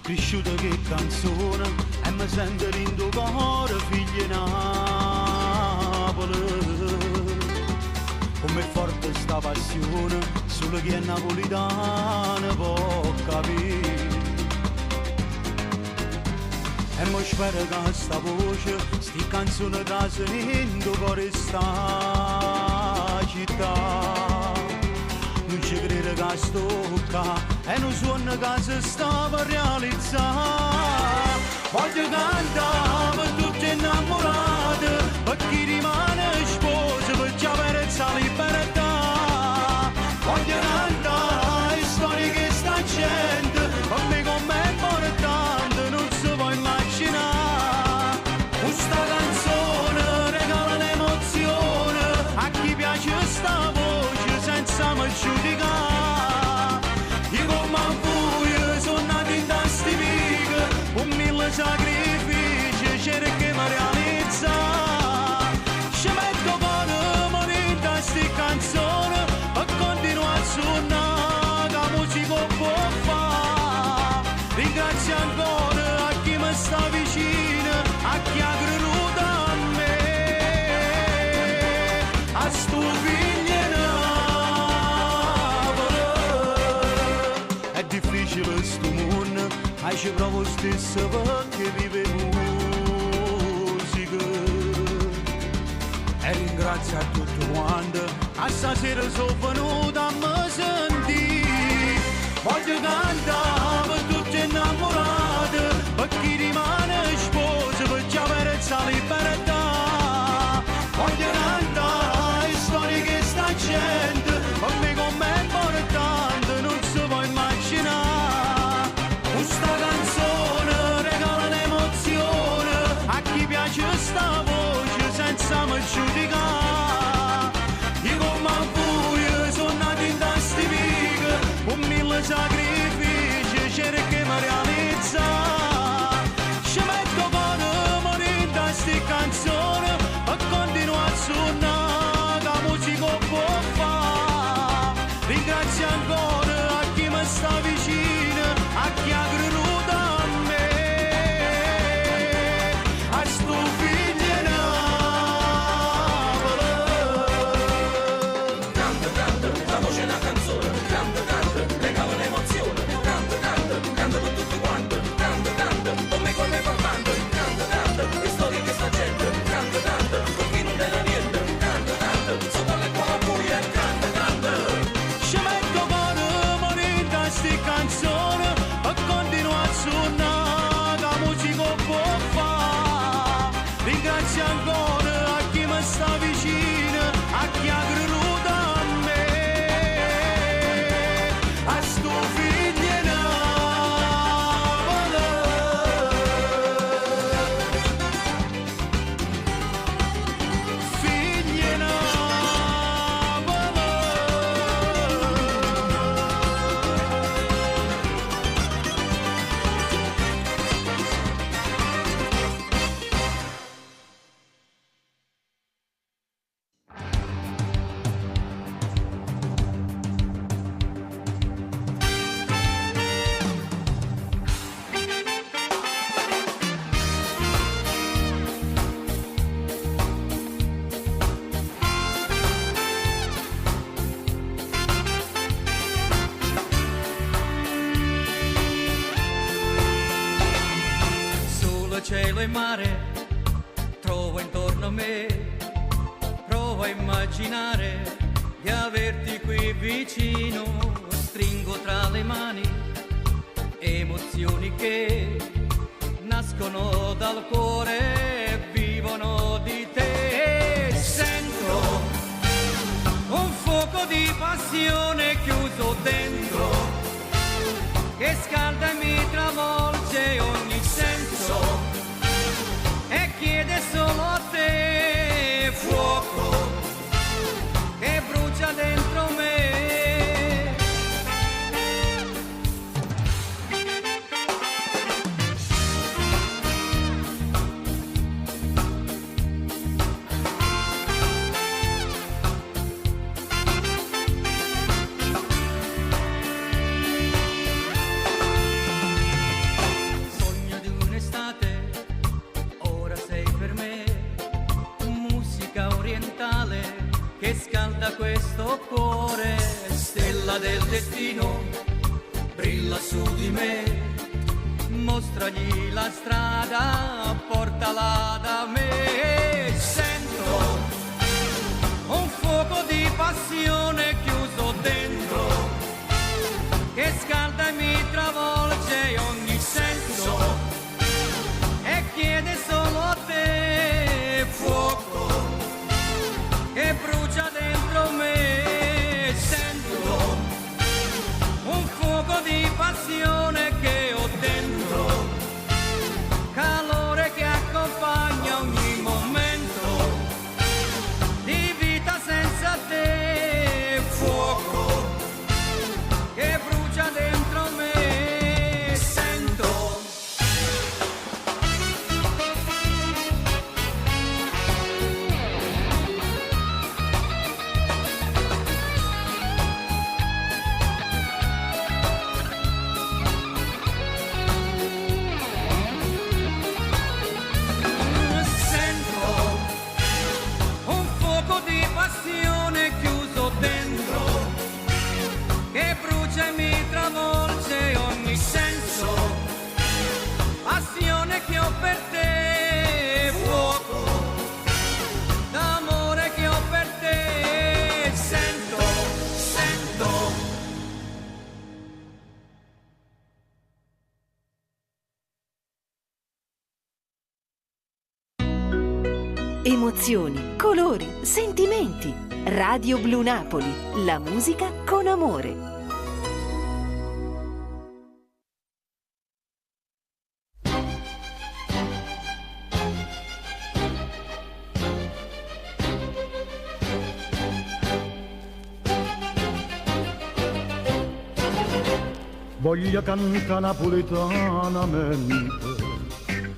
Cresciuto che canzone e mi sento in tuo cuore figlia Napoli. Come forte sta passione solo chi è napolitano può capire. E mo spero che sta voce, sti canzone trase in tuo cuore sta città. Non ci credo che stocca e non suona che si sta per realizzare. Voglio cantare per tutti innamorati, per chi rimane sposo, per chi avere la libertà. Voglio cantare storie che felice proprio stesso perché vive musica. E ringrazio a tutti quanti, a stasera sono venuta a me sentire. Voglio cantare per tutti innamorati, per chi rimane sposo, per chi avere questa libertà. Voglio cantare le storie che sta gente, per me come è importante, non si può immaginare. Questa canzone regala un'emozione a chi piace sta voce senza me giudicare. Io come a voi sono nato in tasti vive, con 1000 sacrifici cerchiamo di realizzare. Ci metto con morire in tasti canzoni e continuo a suonare la musica può fare. Ringrazio ancora a chi mi sta vicino, a chi ha creduto a me, a sto figlio Napoli. Canta, canta, la voce è una canzone, canta, canta, regala un'emozione, canta, canta, canta per tutti quanti, canta, canta, con me parlando, canta, canta, le storie che sta gente, canta, canta, con chi non era niente, canta, canta, sopra le qua buie, canta, canta. Ci metto con morire da sti canzoni e continuo a suonare la musica può fare. Ringrazio ancora a chi mi sta vicino, a chi ha creduto a me, a sto figlio Napoli. Figlio Napoli. Solo cielo e mare trovo intorno a me, provo a immaginare di averti qui vicino, stringo tra le mani emozioni che nascono dal cuore e vivono di te. Sento un fuoco di passione chiuso dentro che scalda e mi travolge ogni senso e chiede solo a te fuoco che brucia dentro me. Sogno di un'estate, ora sei per me, musica orientale che scalda questo cuore, stella del destino, brilla su di me, mostragli la strada, portala da me. Sento un fuoco di passione chiuso dentro che scalda e mi travolge ogni senso e chiede solo a te fuoco che brucia dentro me. Sento un fuoco di passione che ho dentro, calore che accompagna ogni momento di vita senza te. Fuoco che brucia dentro me. Sento emozioni, colori, sentimenti. Radio Blu Napoli, la musica con amore. Voglio cantare napoletanamente,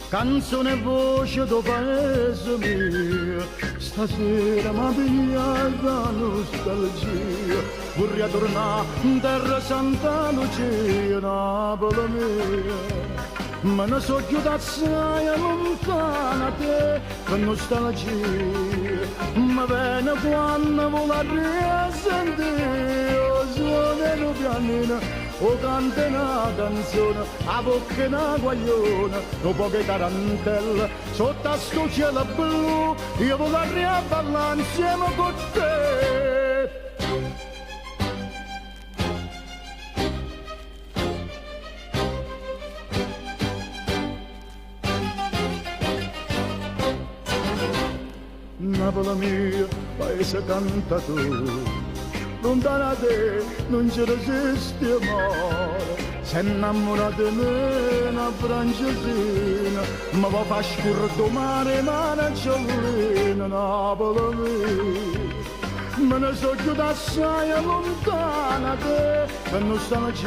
canzone e voce do paese mio. Stasera mi pigliata nostalgia, vorrei tornare in terra Santa Lucia, Napoli mia. Ma ne so chiusa assai lontana te, per nostalgia. Ma bene quando vola risentire, o suono pianino, o canta una canzone, a bocca una guagliona, dopo che tarantella, sotto a sto cielo blu, io vorrei ballare insieme con te. Napoli mia, paese cantatore, lontana da te non ci resisti amore, sei innamorata di me una francesina, ma va fa scurto mare ma non c'è l'ina, Napoli mia. Me ne so chiusa assai lontana da te per nostalgia,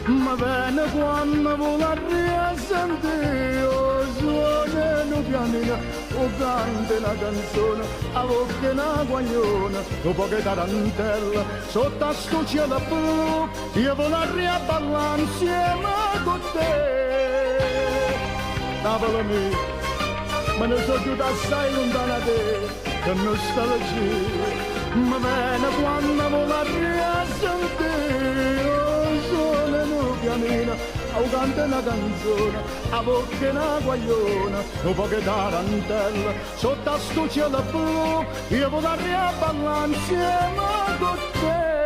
ma bene quando vola risentire, o suonano pianina, o canta una canzone, a bocca una guagliona, dopo che tarantella, sotto a sto cielo blu, io vorrei ballare insieme con te. Napoli mia, me ne so chiusa assai lontana da te, per nostalgia, ma bene quando vola risentire, o suonano pianina, o canta una canzone, a bocca una guagliona, dopo che tarantella, sotto a sto cielo blu, io vorrei ballare insieme con te.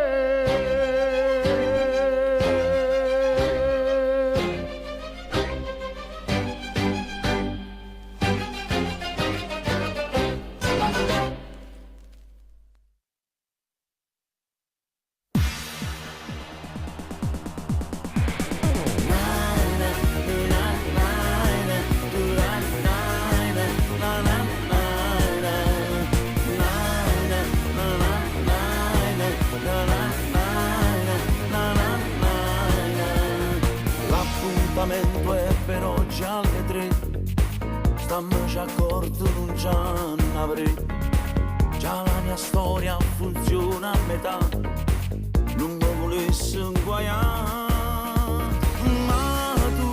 L'appuntamento è per oggi alle 3, stammoci accorto non ce ne avrei. Già la mia storia funziona a metà, non mi volessi inguaiare. Ma tu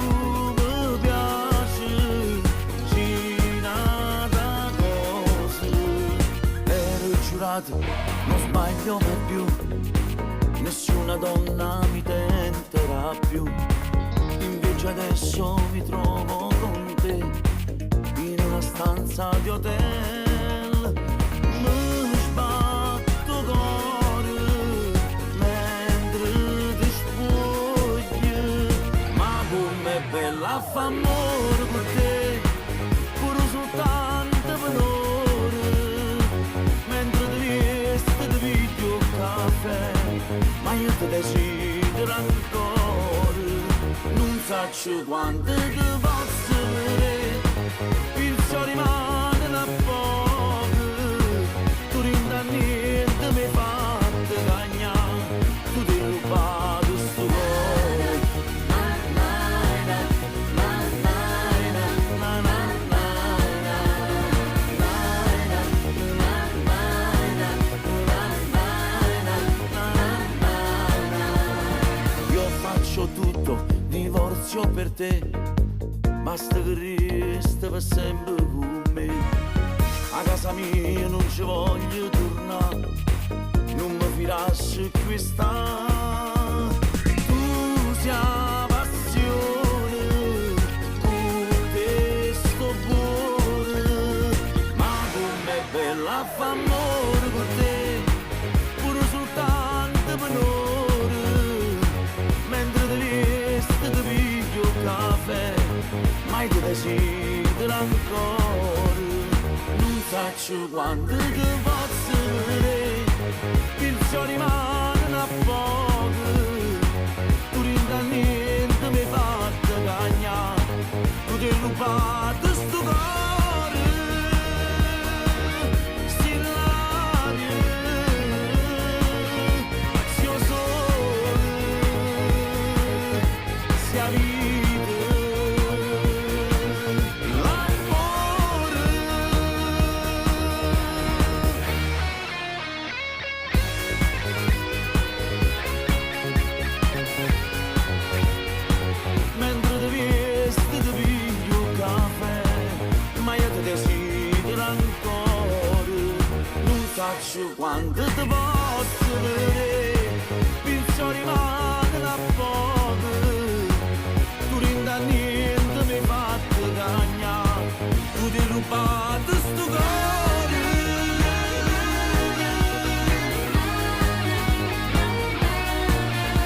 mi piaci, c'è nata cosa. Ero giurato, non sbaglio mai più, nessuna donna mi tenterà più. Invece adesso mi trovo con te in una stanza di hotel. Mi sbatto cuore mentre ti spogli, ma com'è bella fa amore con te, pure soltanto per ore, mentre ti vesti ti piglio caffè, ma io ti desidero ancora. Non saccio quante ti posso vedere, il ciò rimane una poco, tu rinda niente mi hai fatto cagnare, tu ti hai rubato sto cuore. Io faccio tutto, divorzio per te, basta che resta per sempre con me. A casa mia non ci voglio tornare, non mi firassi qui sta. Tu sei passione, con te sto cuore, ma com'è bella fa amore con te, pure soltanto per ore, mentre ti vesti ti piglio caffè, mai ti desidero ancora. saccio quando ti posso vedere, il ciò rimane a poco, tu rinda niente mi fatta cagnare, tu ti rubato sto cuore, stillaria, sia sole, sia vita. Quando ti posso vedere, il ciò rimane a poco, tu rinda niente mi fatta cagnare, tu ti rubato sto cuore,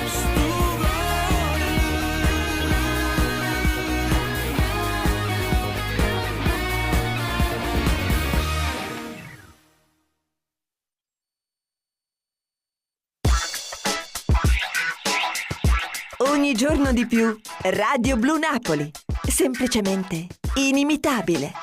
sto cuore. Ogni giorno di più, Radio Blu Napoli. Semplicemente inimitabile.